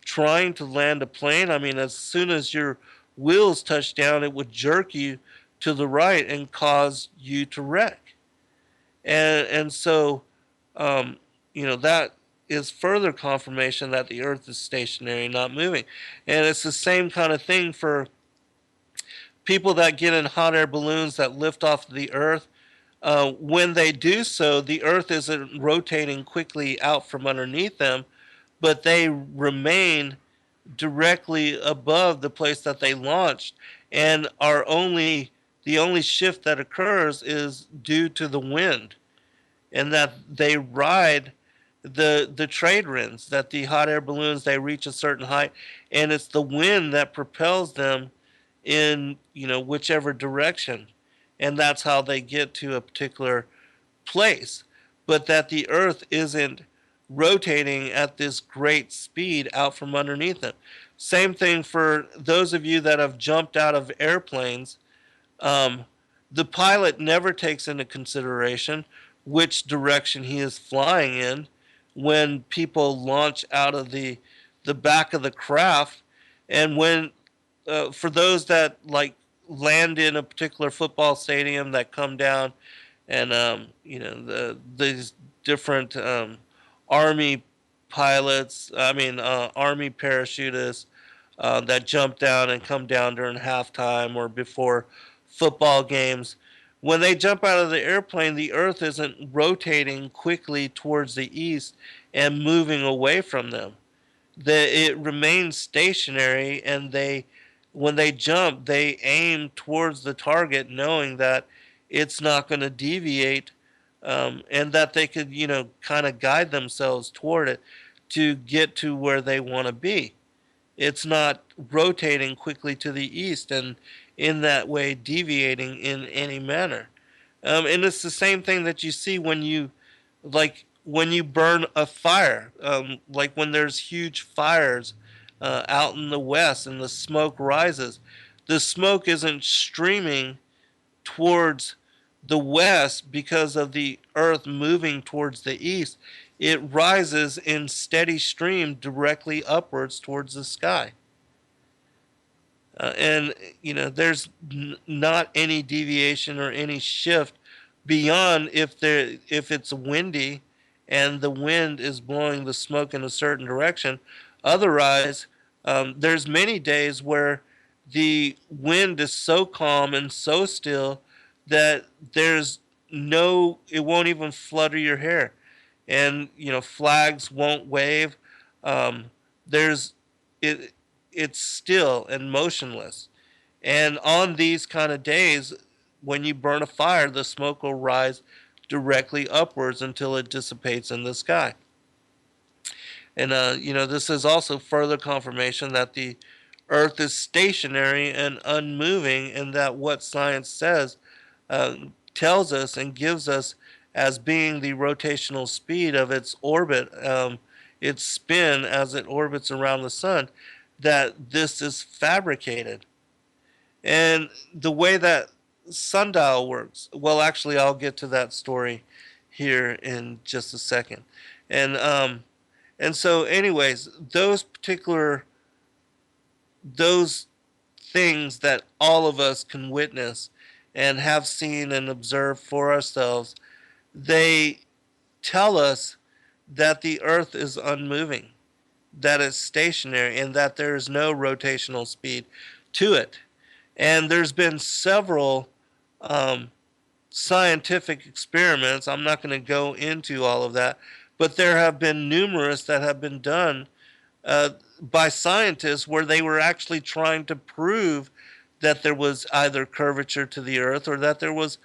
B: trying to land a plane, I mean, as soon as your wheels touch down, it would jerk you to the right and cause you to wreck. And so, um, that is further confirmation that the Earth is stationary, not moving. And it's the same kind of thing for people that get in hot air balloons that lift off the Earth. When they do so, the Earth isn't rotating quickly out from underneath them, but they remain directly above the place that they launched, and are only the only shift that occurs is due to the wind, and that they ride the trade winds, that the hot air balloons, they reach a certain height, and it's the wind that propels them in, whichever direction, and that's how they get to a particular place. But that the Earth isn't rotating at this great speed out from underneath it. Same thing for those of you that have jumped out of airplanes. um, the pilot never takes into consideration which direction he is flying in when people launch out of the back of the craft. And when, for those that like land in a particular football stadium, that come down, and these different army pilots, I mean army parachutists, that jump down and come down during halftime or before football games. When they jump out of the airplane, the Earth isn't rotating quickly towards the east and moving away from them. It remains stationary, and when they jump, they aim towards the target, knowing that it's not going to deviate, and that they could, kind of guide themselves toward it to get to where they want to be. It's not rotating quickly to the east and in that way deviating in any manner. And it's the same thing that you see when you burn a fire, like when there's huge fires out in the west and the smoke rises. The smoke isn't streaming towards the west because of the earth moving towards the east. It rises in steady stream directly upwards towards the sky. And there's not any deviation or any shift beyond if it's windy and the wind is blowing the smoke in a certain direction. Otherwise, there's many days where the wind is so calm and so still that it won't even flutter your hair, and flags won't wave. There's it it's still and motionless. And on these kind of days, when you burn a fire, the smoke will rise directly upwards until it dissipates in the sky. And this is also further confirmation that the Earth is stationary and unmoving, and that what science says uh, tells us and gives us as being the rotational speed of its orbit, its spin as it orbits around the sun, that this is fabricated. And the way that sundial works, well, actually, I'll get to that story here in just a second. And so, anyways, those things that all of us can witness and have seen and observed for ourselves, they tell us that the earth is unmoving, that it's stationary, and that there is no rotational speed to it. And there's been several scientific experiments. I'm not going to go into all of that, but there have been numerous that have been done by scientists where they were actually trying to prove that there was either curvature to the earth or that there was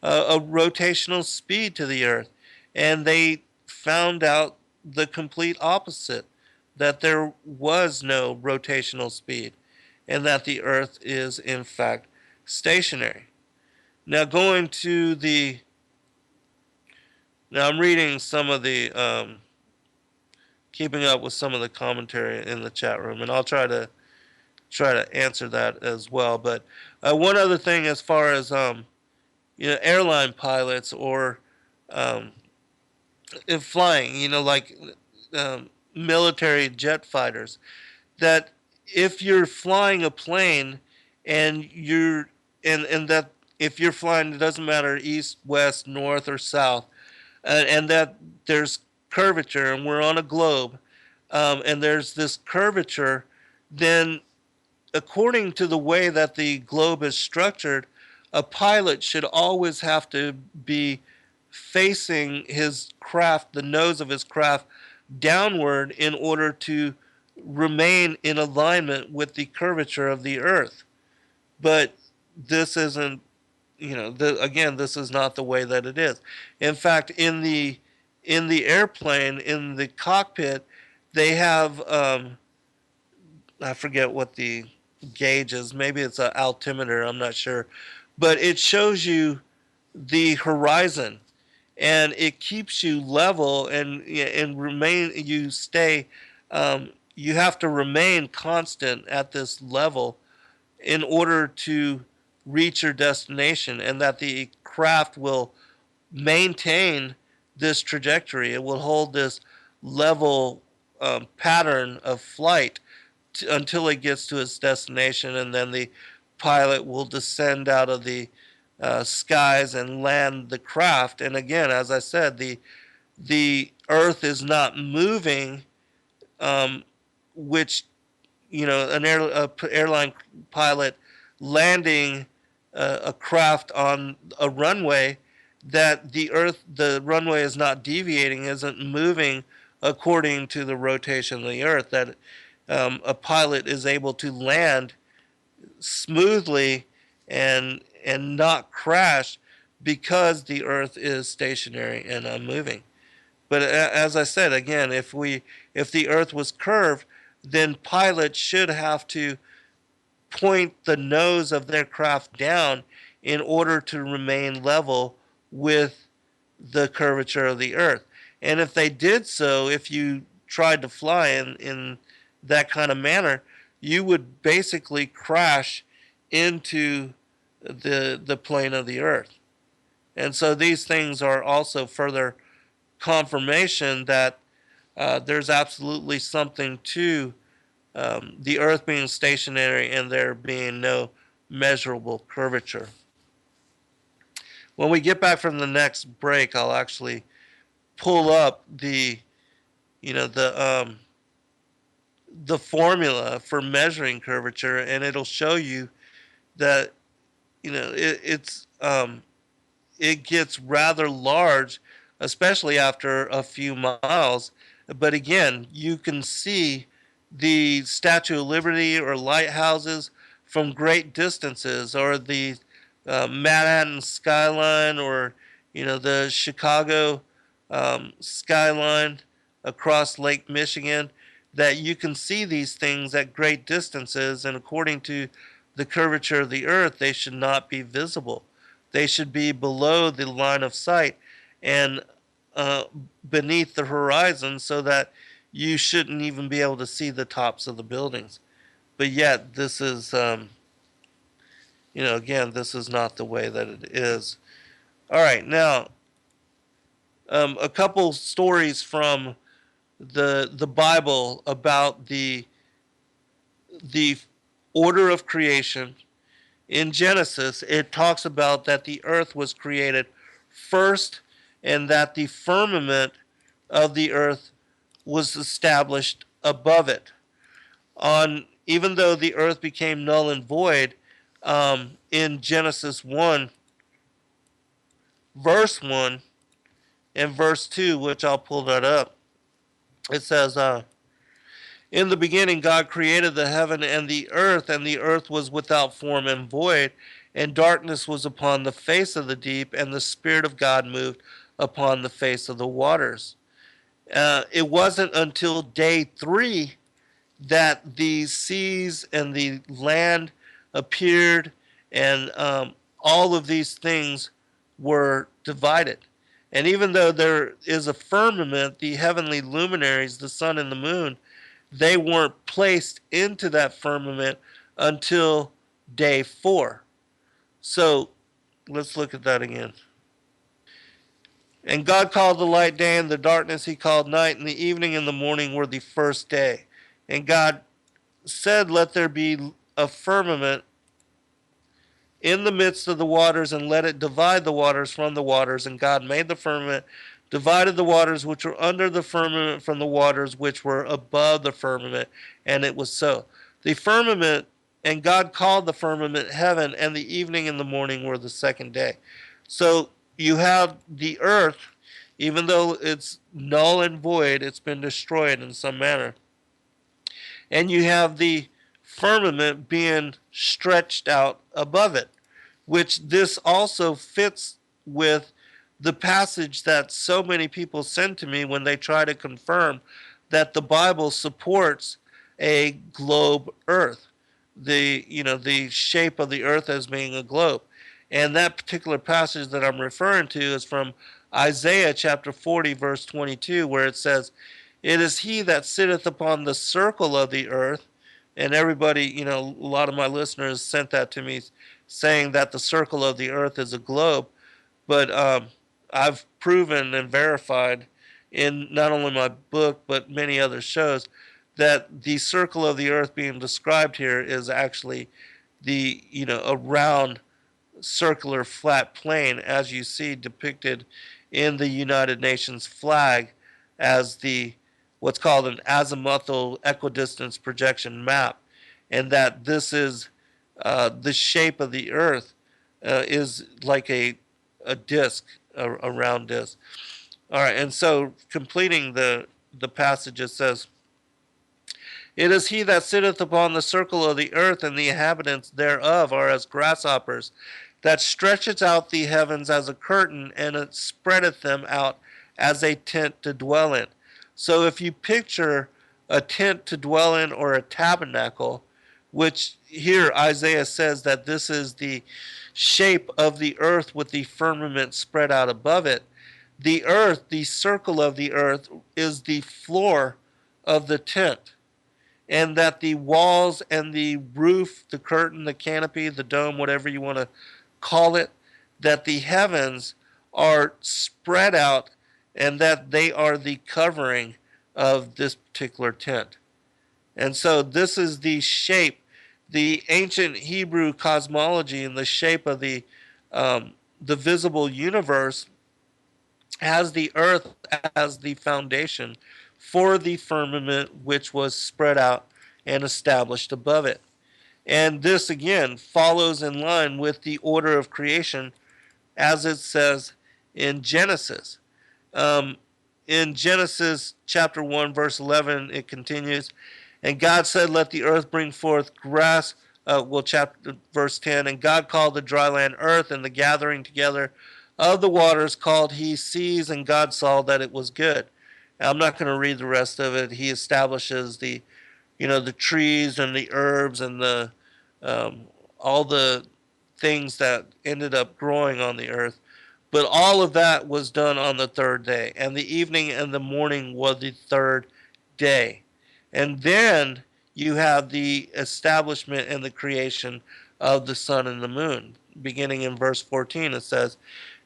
B: a rotational speed to the earth. And they found out the complete opposite, that there was no rotational speed and that the earth is in fact stationary. Now I'm reading some of the keeping up with some of the commentary in the chat room, and I'll try to answer that as well. But one other thing, as far as airline pilots or in flying, like military jet fighters, that if you're flying a plane and that if you're flying, it doesn't matter east, west, north, or south, and that there's curvature, and we're on a globe, and there's this curvature, then according to the way that the globe is structured, a pilot should always have to be facing his craft, the nose of his craft, downward in order to remain in alignment with the curvature of the earth. But this isn't, again, this is not the way that it is. In fact, in the airplane, in the cockpit, they have I forget what the gauge is. Maybe it's an altimeter. I'm not sure, but it shows you the horizon, and it keeps you level and remain. You have to remain constant at this level in order to reach your destination, and that the craft will maintain this trajectory. It will hold this level pattern of flight until it gets to its destination, and then the pilot will descend out of the skies and land the craft. And again, as I said, the earth is not moving, which, an airline pilot landing a craft on a runway, that the runway is not deviating, isn't moving according to the rotation of the earth, that a pilot is able to land smoothly and not crash because the earth is stationary and unmoving. But as I said again, if the earth was curved, then pilots should have to point the nose of their craft down in order to remain level with the curvature of the earth. And if they did so, if you tried to fly in that kind of manner, you would basically crash into the plane of the earth. And so these things are also further confirmation that there's absolutely something to the earth being stationary and there being no measurable curvature. When we get back from the next break, I'll actually pull up you know the formula for measuring curvature, and it'll show you that it gets rather large, especially after a few miles. But again, you can see the Statue of Liberty or lighthouses from great distances, or the Manhattan skyline, or the Chicago skyline across Lake Michigan. That you can see these things at great distances, and according to the curvature of the earth, they should not be visible. They should be below the line of sight and beneath the horizon, so that you shouldn't even be able to see the tops of the buildings. But yet, this is, again, this is not the way that it is. All right, now, a couple stories from the Bible about the order of creation. In Genesis, it talks about that the earth was created first, and that the firmament of the earth was established above it. Even though the earth became null and void, in Genesis 1, verse 1 and verse 2, which I'll pull that up, it says, in the beginning God created the heaven and the earth was without form and void, and darkness was upon the face of the deep, and the Spirit of God moved upon the face of the waters. It wasn't until day 3 that the seas and the land appeared, and all of these things were divided. And even though there is a firmament, the heavenly luminaries, the sun and the moon, they weren't placed into that firmament until day 4. So let's look at that again. And God called the light day, and the darkness he called night, and the evening and the morning were the first day. And God said, let there be a firmament in the midst of the waters, and let it divide the waters from the waters. And God made the firmament, divided the waters which were under the firmament from the waters which were above the firmament. And it was so. The firmament, and God called the firmament heaven, and the evening and the morning were the second day. So you have the earth, even though it's null and void, it's been destroyed in some manner. And you have the firmament being stretched out above it, which this also fits with the passage that so many people send to me when they try to confirm that the Bible supports a globe earth, the shape of the earth as being a globe. And that particular passage that I'm referring to is from Isaiah chapter 40, verse 22, where it says, it is he that sitteth upon the circle of the earth. And everybody, a lot of my listeners sent that to me, saying that the circle of the earth is a globe. But I've proven and verified in not only my book, but many other shows, that the circle of the earth being described here is actually a round circular flat plane, as you see depicted in the United Nations flag as what's called an azimuthal equidistance projection map, and that this is the shape of the earth is like a disc, a round disc. All right, and so completing the passage, it says, "It is he that sitteth upon the circle of the earth, and the inhabitants thereof are as grasshoppers, that stretcheth out the heavens as a curtain, and it spreadeth them out as a tent to dwell in." So if you picture a tent to dwell in, or a tabernacle, which here Isaiah says that this is the shape of the earth with the firmament spread out above it. The earth, the circle of the earth, is the floor of the tent, and that the walls and the roof, the curtain, the canopy, the dome, whatever you want to call it, that the heavens are spread out, and that they are the covering of this particular tent. And so this is the shape, the ancient Hebrew cosmology, and the shape of the visible universe has the earth as the foundation for the firmament which was spread out and established above it. And this again follows in line with the order of creation as it says in Genesis. Um, in Genesis chapter 1, verse 11, it continues, "And God said, Let the earth bring forth grass." Chapter verse 10, "And God called the dry land earth, and the gathering together of the waters called he seas, and God saw that it was good." Now, I'm not going to read the rest of it. He establishes the trees and the herbs and the all the things that ended up growing on the earth. But all of that was done on the third day, and the evening and the morning was the third day. And then you have the establishment and the creation of the sun and the moon. Beginning in verse 14, it says,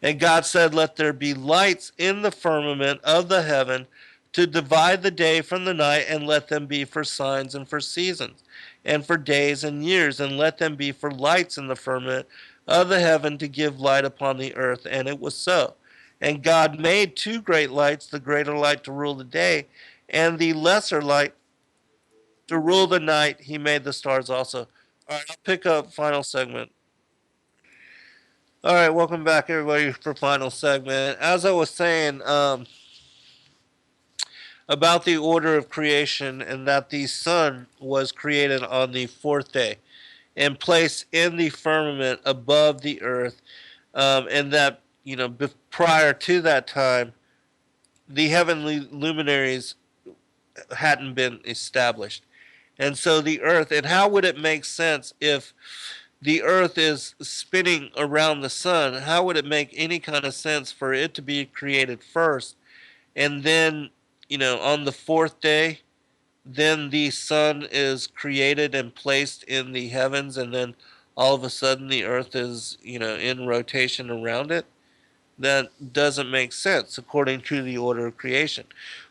B: "And God said, Let there be lights in the firmament of the heaven to divide the day from the night, and let them be for signs and for seasons, and for days and years, and let them be for lights in the firmament of the heaven to give light upon the earth." And it was so. And God made two great lights, the greater light to rule the day, and the lesser light to rule the night. He made the stars also. All right, I'll pick up final segment. All right, welcome back, everybody, for final segment. As I was saying, about the order of creation, and that the sun was created on the fourth day and placed in the firmament above the earth, and that prior to that time, the heavenly luminaries hadn't been established. And so the earth, and how would it make sense if the earth is spinning around the sun? How would it make any kind of sense for it to be created first, and then, on the fourth day, then the sun is created and placed in the heavens, and then all of a sudden the earth is, in rotation around it? That doesn't make sense according to the order of creation,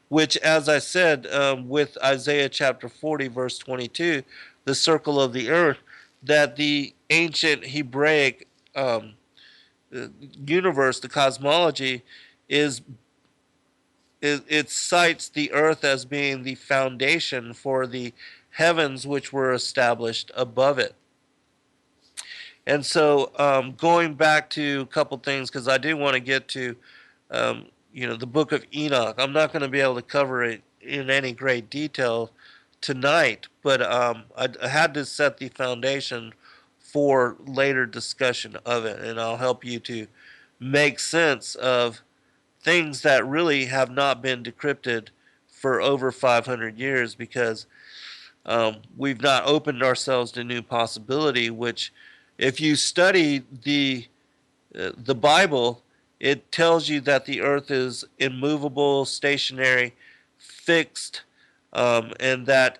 B: which, as I said, with Isaiah chapter 40, verse 22, the circle of the earth, that the ancient Hebraic universe, the cosmology, is it cites the earth as being the foundation for the heavens which were established above it. And so, going back to a couple things, because I do want to get to, the book of Enoch. I'm not going to be able to cover it in any great detail tonight, but I had to set the foundation for later discussion of it, and I'll help you to make sense of things that really have not been decrypted for over 500 years, because we've not opened ourselves to new possibility, which, if you study the Bible, it tells you that the earth is immovable, stationary, fixed, and that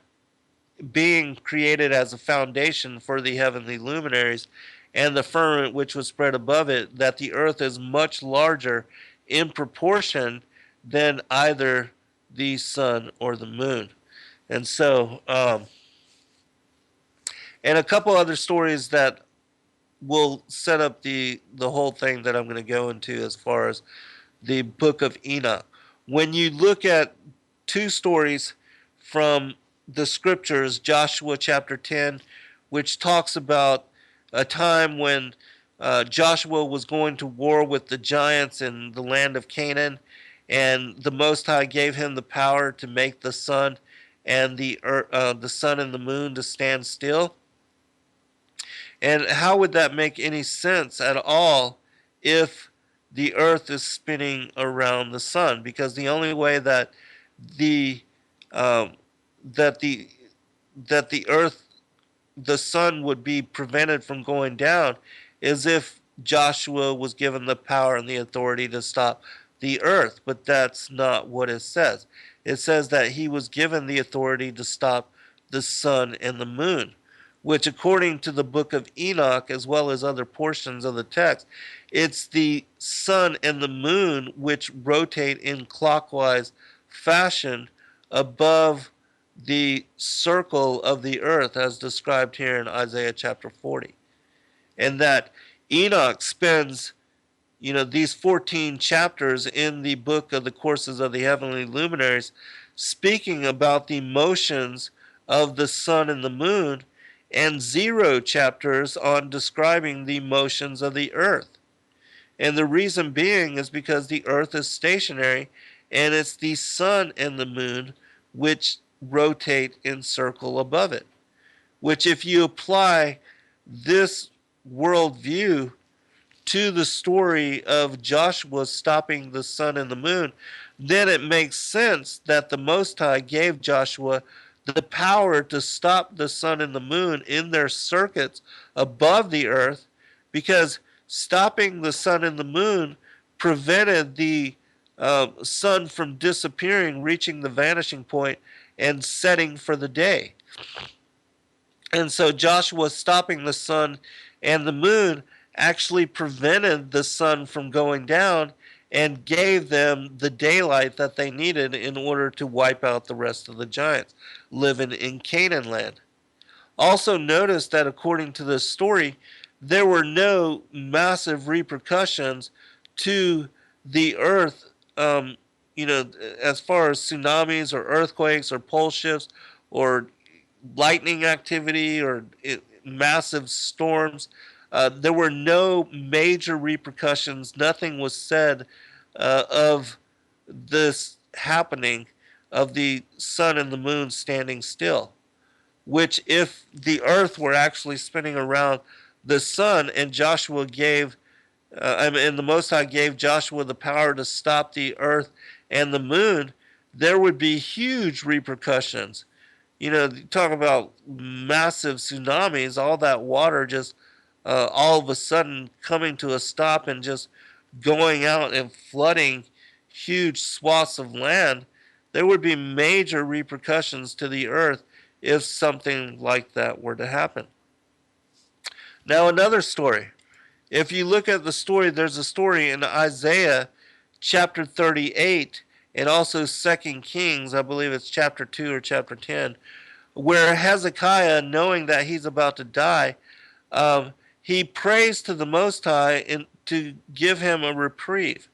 B: being created as a foundation for the heavenly luminaries and the firmament which was spread above it, that the earth is much larger in proportion than either the sun or the moon. And so, and a couple other stories that will set up the whole thing that I'm going to go into as far as the book of Enoch. When you look at two stories from the scriptures, Joshua chapter 10, which talks about a time when Joshua was going to war with the giants in the land of Canaan, and the Most High gave him the power to make the sun and the sun and the moon to stand still. And how would that make any sense at all if the earth is spinning around the sun? Because the only way that the um, that the that the earth, the sun would be prevented from going down is if Joshua was given the power and the authority to stop the earth. But that's not what it says. It says that he was given the authority to stop the sun and the moon, which, according to the book of Enoch, as well as other portions of the text, it's the sun and the moon which rotate in clockwise fashion above the circle of the earth, as described here in Isaiah chapter 40. And that Enoch spends, these 14 chapters in the book of the courses of the heavenly luminaries speaking about the motions of the sun and the moon, and 0 chapters on describing the motions of the earth. And the reason being is because the earth is stationary, and it's the sun and the moon which rotate in circle above it. Which, if you apply this worldview to the story of Joshua stopping the sun and the moon, then it makes sense that the Most High gave Joshua the power to stop the sun and the moon in their circuits above the earth, because stopping the sun and the moon prevented the sun from disappearing, reaching the vanishing point, and setting for the day. And so Joshua stopping the sun and the moon actually prevented the sun from going down and gave them the daylight that they needed in order to wipe out the rest of the giants living in Canaan land. Also notice that according to this story, there were no massive repercussions to the earth, as far as tsunamis or earthquakes or pole shifts or lightning activity or massive storms. There were no major repercussions. Nothing was said of this happening, of the sun and the moon standing still. Which, if the earth were actually spinning around the sun, and Joshua gave, and the Most High gave Joshua the power to stop the earth and the moon, there would be huge repercussions. Talk about massive tsunamis, all that water just all of a sudden coming to a stop and just going out and flooding huge swaths of land. There would be major repercussions to the earth if something like that were to happen. Now, another story. If you look at the story, there's a story in Isaiah chapter 38 and also 2 Kings, I believe it's chapter 2 or chapter 10, where Hezekiah, knowing that he's about to die, he prays to the Most High to give him a reprieve.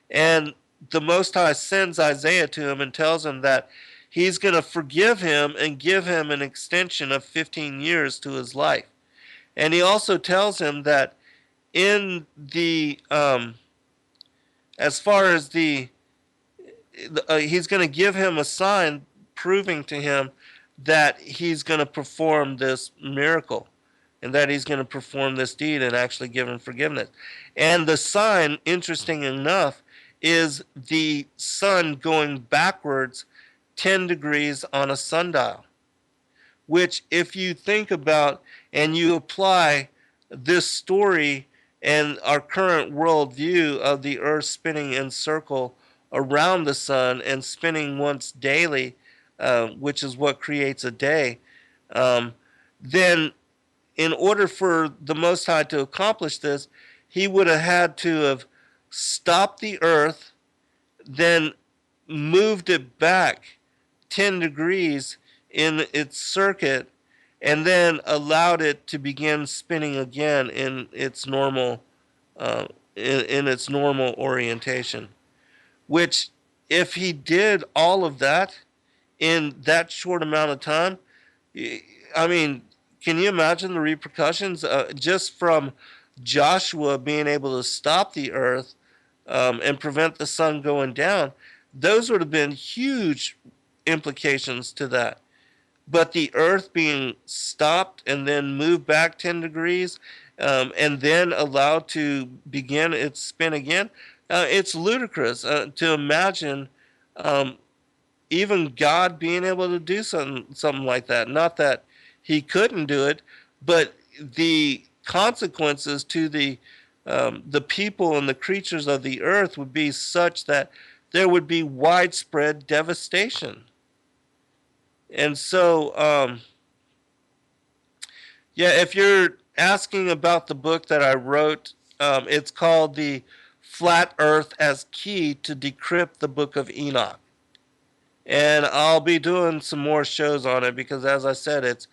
B: And the Most High sends Isaiah to him and tells him that he's going to forgive him and give him an extension of 15 years to his life. And he also tells him that in the, as far as he's going to give him a sign proving to him that he's going to perform this miracle and that he's going to perform this deed and actually give him forgiveness. And the sign, interesting enough, is the sun going backwards 10 degrees on a sundial, which, if you think about and you apply this story and our current worldview of the earth spinning in circle around the sun and spinning once daily, which is what creates a day, then in order for the Most High to accomplish this, he would have had to have stopped the earth, then moved it back 10 degrees in its circuit, and then allowed it to begin spinning again in its normal in its normal orientation. Which, if he did all of that in that short amount of time, I mean, can you imagine the repercussions just from Joshua being able to stop the earth and prevent the sun going down, those would have been huge implications to that. But the earth being stopped and then moved back 10 degrees and then allowed to begin its spin again, it's ludicrous to imagine um, even God being able to do something like that. Not that he couldn't do it, but the consequences to the people and the creatures of the earth would be such that there would be widespread devastation. And so, yeah, if you're asking about the book that I wrote, it's called The Flat Earth as Key to Decrypt the Book of Enoch. And I'll be doing some more shows on it because, as I said, it's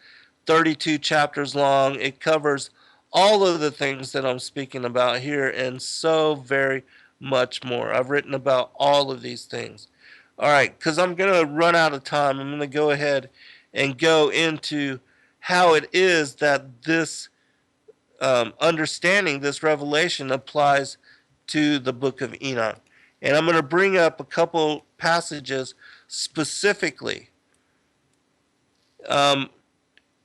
B: 32 chapters long. It covers all of the things that I'm speaking about here and so very much more. I've written about all of these things. All right, because I'm going to run out of time, I'm going to go ahead and go into how it is that this understanding, this revelation, applies to the book of Enoch. And I'm going to bring up a couple passages specifically.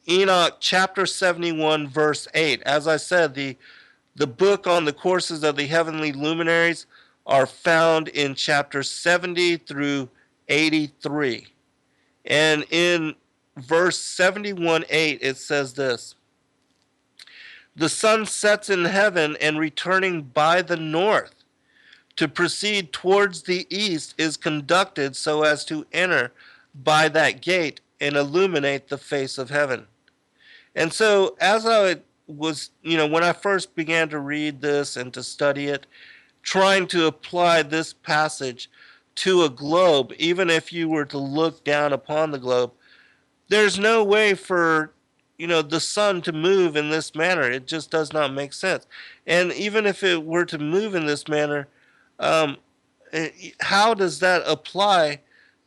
B: Enoch chapter 71, verse 8. As I said, the book on the courses of the heavenly luminaries are found in chapter 70 through 83. And in verse 71:8, it says this: the sun sets in heaven, and returning by the north to proceed towards the east is conducted so as to enter by that gate and illuminate the face of heaven. And so, as I was, when I first began to read this and to study it, trying to apply this passage to a globe, even if you were to look down upon the globe, there's no way for the sun to move in this manner. It just does not make sense. And even if it were to move in this manner, um, how does that apply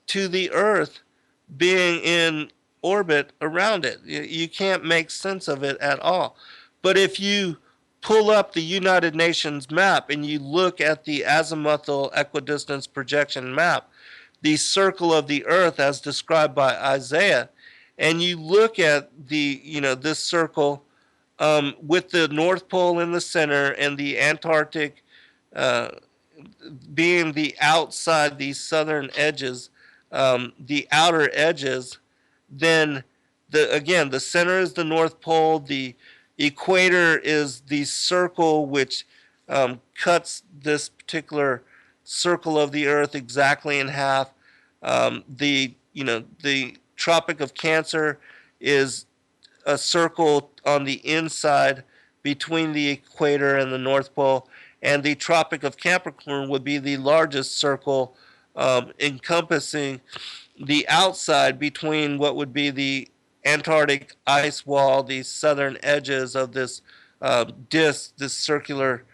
B: to the earth being in orbit around it? You can't make sense of it at all. But if you pull up the United Nations map and you look at the azimuthal equidistance projection map, the circle of the earth as described by Isaiah, and you look at this circle with the North Pole in the center and the Antarctic uh, being the outside, these southern edges, the outer edges, then the center is the North Pole. The equator is the circle which cuts this particular circle of the Earth exactly in half. The Tropic of Cancer is a circle on the inside between the equator and the North Pole, and the Tropic of Capricorn would be the largest circle encompassing the outside between what would be the Antarctic ice wall, the southern edges of this disk, this circular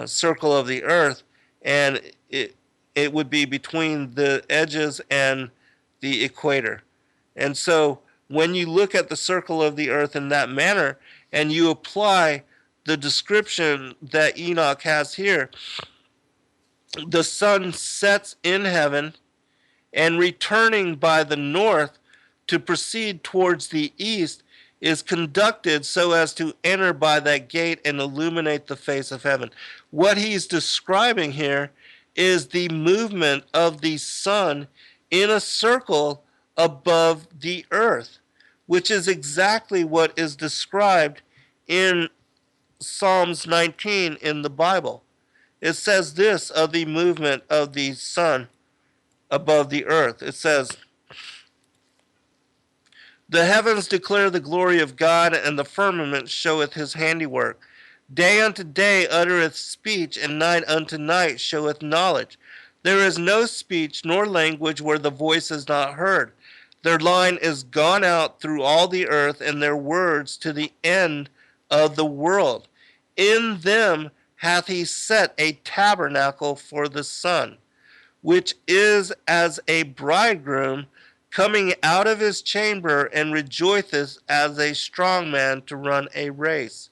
B: circle of the Earth, and it would be between the edges and the equator. And so when you look at the circle of the earth in that manner and you apply the description that Enoch has here, the sun sets in heaven and returning by the north to proceed towards the east is conducted so as to enter by that gate and illuminate the face of heaven. What he's describing here is the movement of the sun in a circle above the earth, which is exactly what is described in Psalms 19 in the Bible. It says this of the movement of the sun above the earth. It says, the heavens declare the glory of God, and the firmament showeth his handiwork. Day unto day uttereth speech, and night unto night showeth knowledge. There is no speech nor language where the voice is not heard. Their line is gone out through all the earth, and their words to the end of the world. In them hath he set a tabernacle for the sun, which is as a bridegroom coming out of his chamber, and rejoiceth as a strong man to run a race.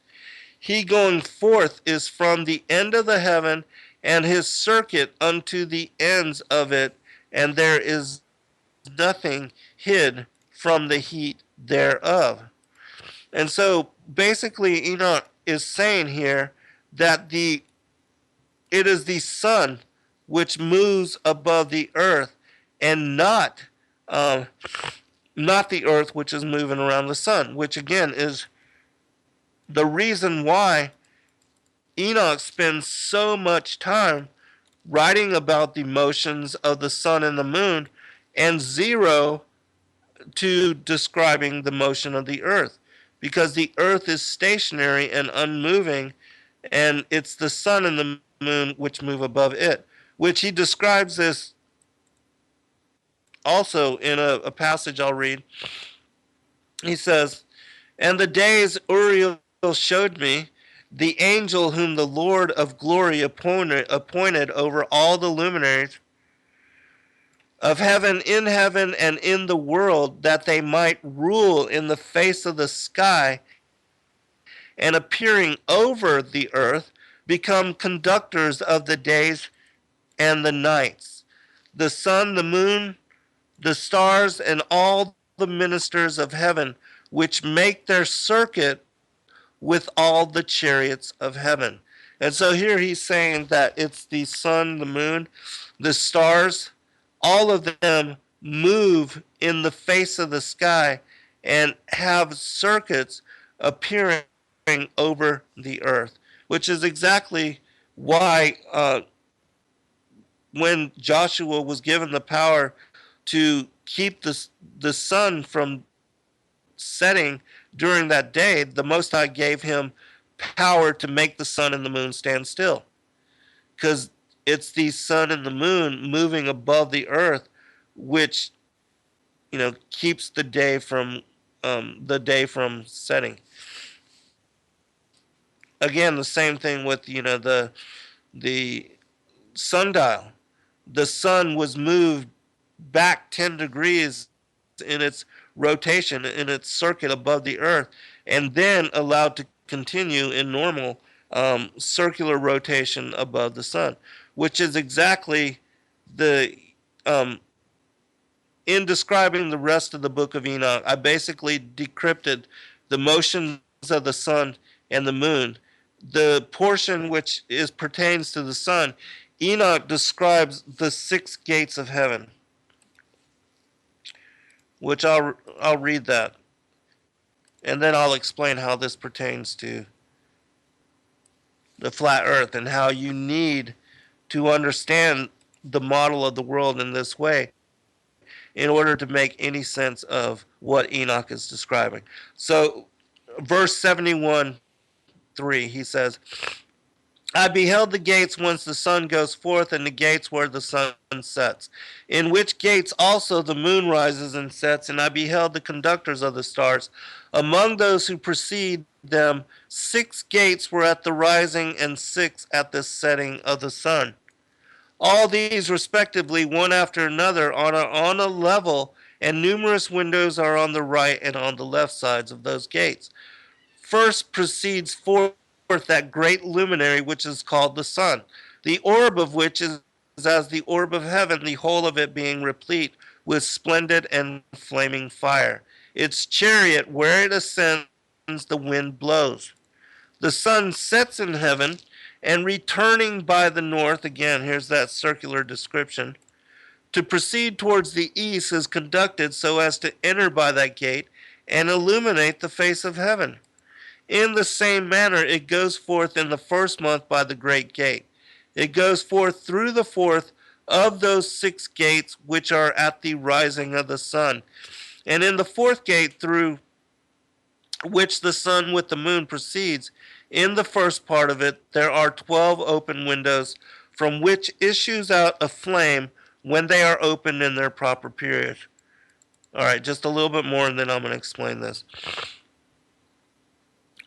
B: he going forth is from the end of the heaven, and his circuit unto the ends of it, and there is nothing hid from the heat thereof. And so basically Enoch is saying here that it is the sun which moves above the earth, and um, not the earth which is moving around the sun, which again is the reason why Enoch spends so much time writing about the motions of the sun and the moon, and zero to describing the motion of the earth, because the earth is stationary and unmoving, and it's the sun and the moon which move above it, which he describes this also in a passage I'll read. He says, "And the days Uriel showed me, the angel whom the Lord of glory appointed over all the luminaries of heaven and in the world, that they might rule in the face of the sky, and appearing over the earth, become conductors of the days and the nights, the sun, the moon, the stars, and all the ministers of heaven, which make their circuit with all the chariots of heaven." And so here he's saying that it's the sun, the moon, the stars, all of them move in the face of the sky and have circuits appearing over the earth, which is exactly why when Joshua was given the power to keep the sun from setting during that day, the Most High gave him power to make the sun and the moon stand still, because it's the sun and the moon moving above the earth which keeps the day from setting. Again, the same thing with the sundial. The sun was moved back 10 degrees in its rotation, in its circuit above the earth, and then allowed to continue in normal circular rotation above the sun, which is exactly the in describing the rest of the book of Enoch, I basically decrypted the motions of the sun and the moon. The portion which pertains to the sun, Enoch describes the 6 gates of heaven, which I'll read that, and then I'll explain how this pertains to the flat earth and how you need to understand the model of the world in this way in order to make any sense of what Enoch is describing. So verse 71:3, he says, "I beheld the gates whence the sun goes forth, and the gates where the sun sets, in which gates also the moon rises and sets. And I beheld the conductors of the stars. Among those who precede them, 6 gates were at the rising, and 6 at the setting of the sun. All these respectively, one after another, are on a level, and numerous windows are on the right and on the left sides of those gates. First proceeds forth that great luminary which is called the sun, the orb of which is as the orb of heaven, the whole of it being replete with splendid and flaming fire. Its chariot, where it ascends, the wind blows. The sun sets in heaven, and returning by the north," again, here's that circular description, "to proceed towards the east, is conducted so as to enter by that gate and illuminate the face of heaven. In the same manner it goes forth in the first month by the great gate. It goes forth through the fourth of those 6 gates which are at the rising of the sun. And in the 4th gate, through which the sun with the moon proceeds, in the first part of it there are 12 open windows, from which issues out a flame when they are opened in their proper period." All right, just a little bit more, and then I'm going to explain this.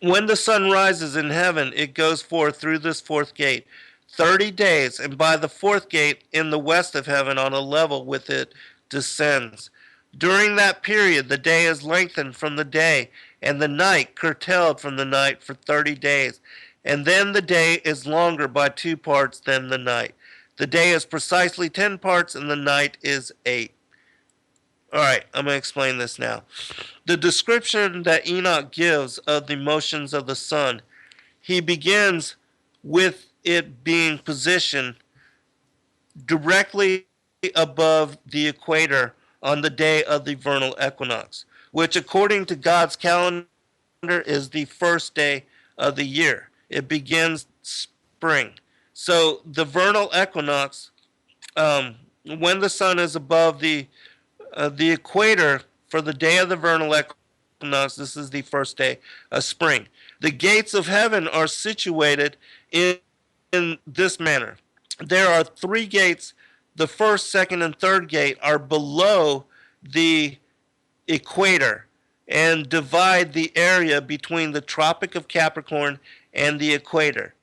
B: "When the sun rises in heaven, it goes forth through this 4th gate 30 days, and by the 4th gate in the west of heaven on a level with it descends. During that period the day is lengthened from the day, and the night curtailed from the night for 30 days. And then the day is longer by 2 parts than the night. The day is precisely 10 parts, and the night is 8. All right, I'm going to explain this now. The description that Enoch gives of the motions of the sun, he begins with it being positioned directly above the equator on the day of the vernal equinox, which according to God's calendar is the first day of the year. It begins spring. So the vernal equinox, when the sun is above the equator for the day of the vernal equinox, this is the first day of spring. The gates of heaven are situated in this manner. There are 3 gates. The first, second, and third gate are below the equator and divide the area between the Tropic of Capricorn and the equator.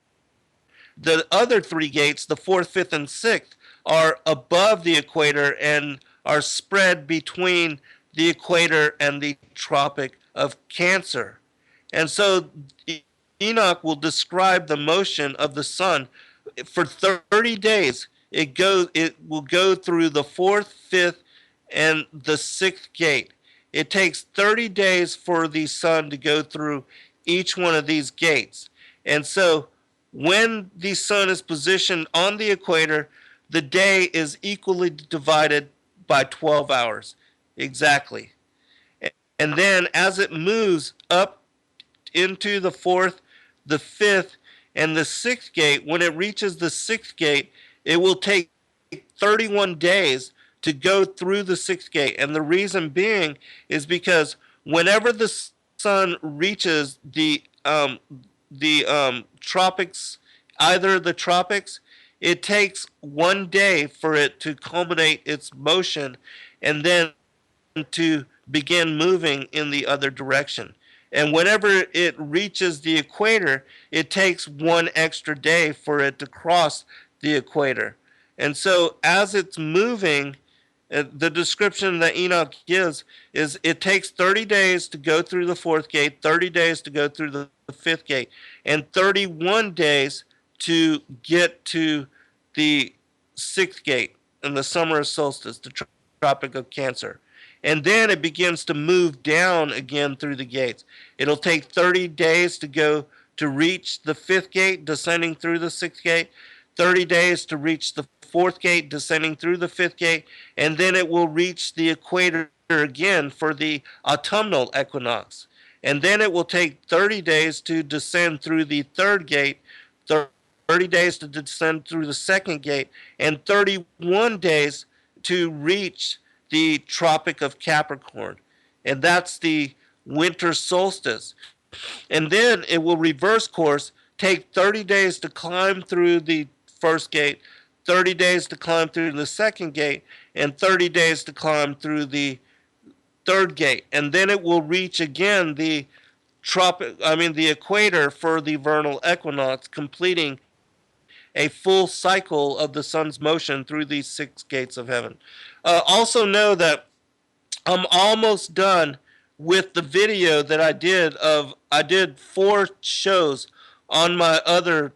B: The other 3 gates, the fourth, fifth, and sixth, are above the equator and are spread between the equator and the Tropic of Cancer. And so Enoch will describe the motion of the sun for 30 days. It will go through the fourth, fifth, and the sixth gate. It takes 30 days for the sun to go through each one of these gates. And so when the sun is positioned on the equator, the day is equally divided by 12 hours. Exactly. And then as it moves up into the fourth, the fifth, and the sixth gate, when it reaches the sixth gate, it will take 31 days to go through the sixth gate. And the reason being is because whenever the sun reaches the tropics, either the tropics, it takes 1 day for it to culminate its motion and then to begin moving in the other direction. And whenever it reaches the equator, it takes 1 extra day for it to cross the equator. And so as it's moving, the description that Enoch gives is it takes 30 days to go through the fourth gate, 30 days to go through the fifth gate, and 31 days to get to the sixth gate in the summer solstice, the Tropic of Cancer. And then it begins to move down again through the gates. It'll take 30 days to go to reach the fifth gate, descending through the sixth gate, 30 days to reach the fourth gate, descending through the fifth gate, and then it will reach the equator again for the autumnal equinox. And then it will take 30 days to descend through the third gate, 30 days to descend through the second gate, and 31 days to reach the Tropic of Capricorn. And that's the winter solstice. And then it will reverse course, take 30 days to climb through the first gate, 30 days to climb through the second gate, and 30 days to climb through the third gate. And then it will reach again the equator for the vernal equinox, completing a full cycle of the sun's motion through these 6 gates of heaven. Also know that I'm almost done with the video that I did 4 shows on my other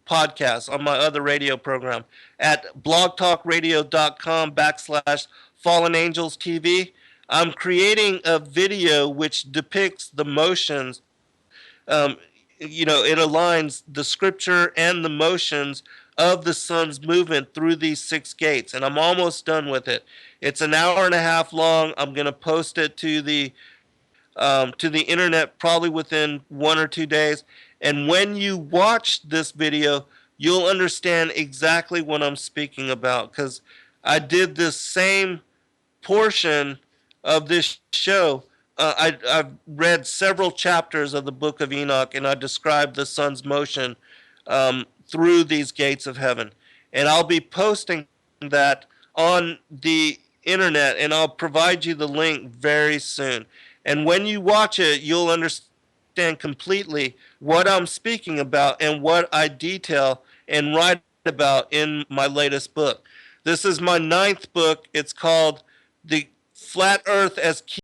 B: podcast, on my other radio program at blogtalkradio.com/Fallen Angels TV. I'm creating a video which depicts the motions. It aligns the scripture and the motions of the sun's movement through these 6 gates, and I'm almost done with it. It's an hour and a half long. I'm going to post it to the internet probably within 1 or 2 days. And when you watch this video, you'll understand exactly what I'm speaking about, because I did this same portion of this show. I've read several chapters of the book of Enoch, and I described the sun's motion through these gates of heaven. And I'll be posting that on the internet, and I'll provide you the link very soon. And when you watch it, you'll understand completely what I'm speaking about and what I detail and write about in my latest book. This is my 9th book. It's called The Flat Earth as Key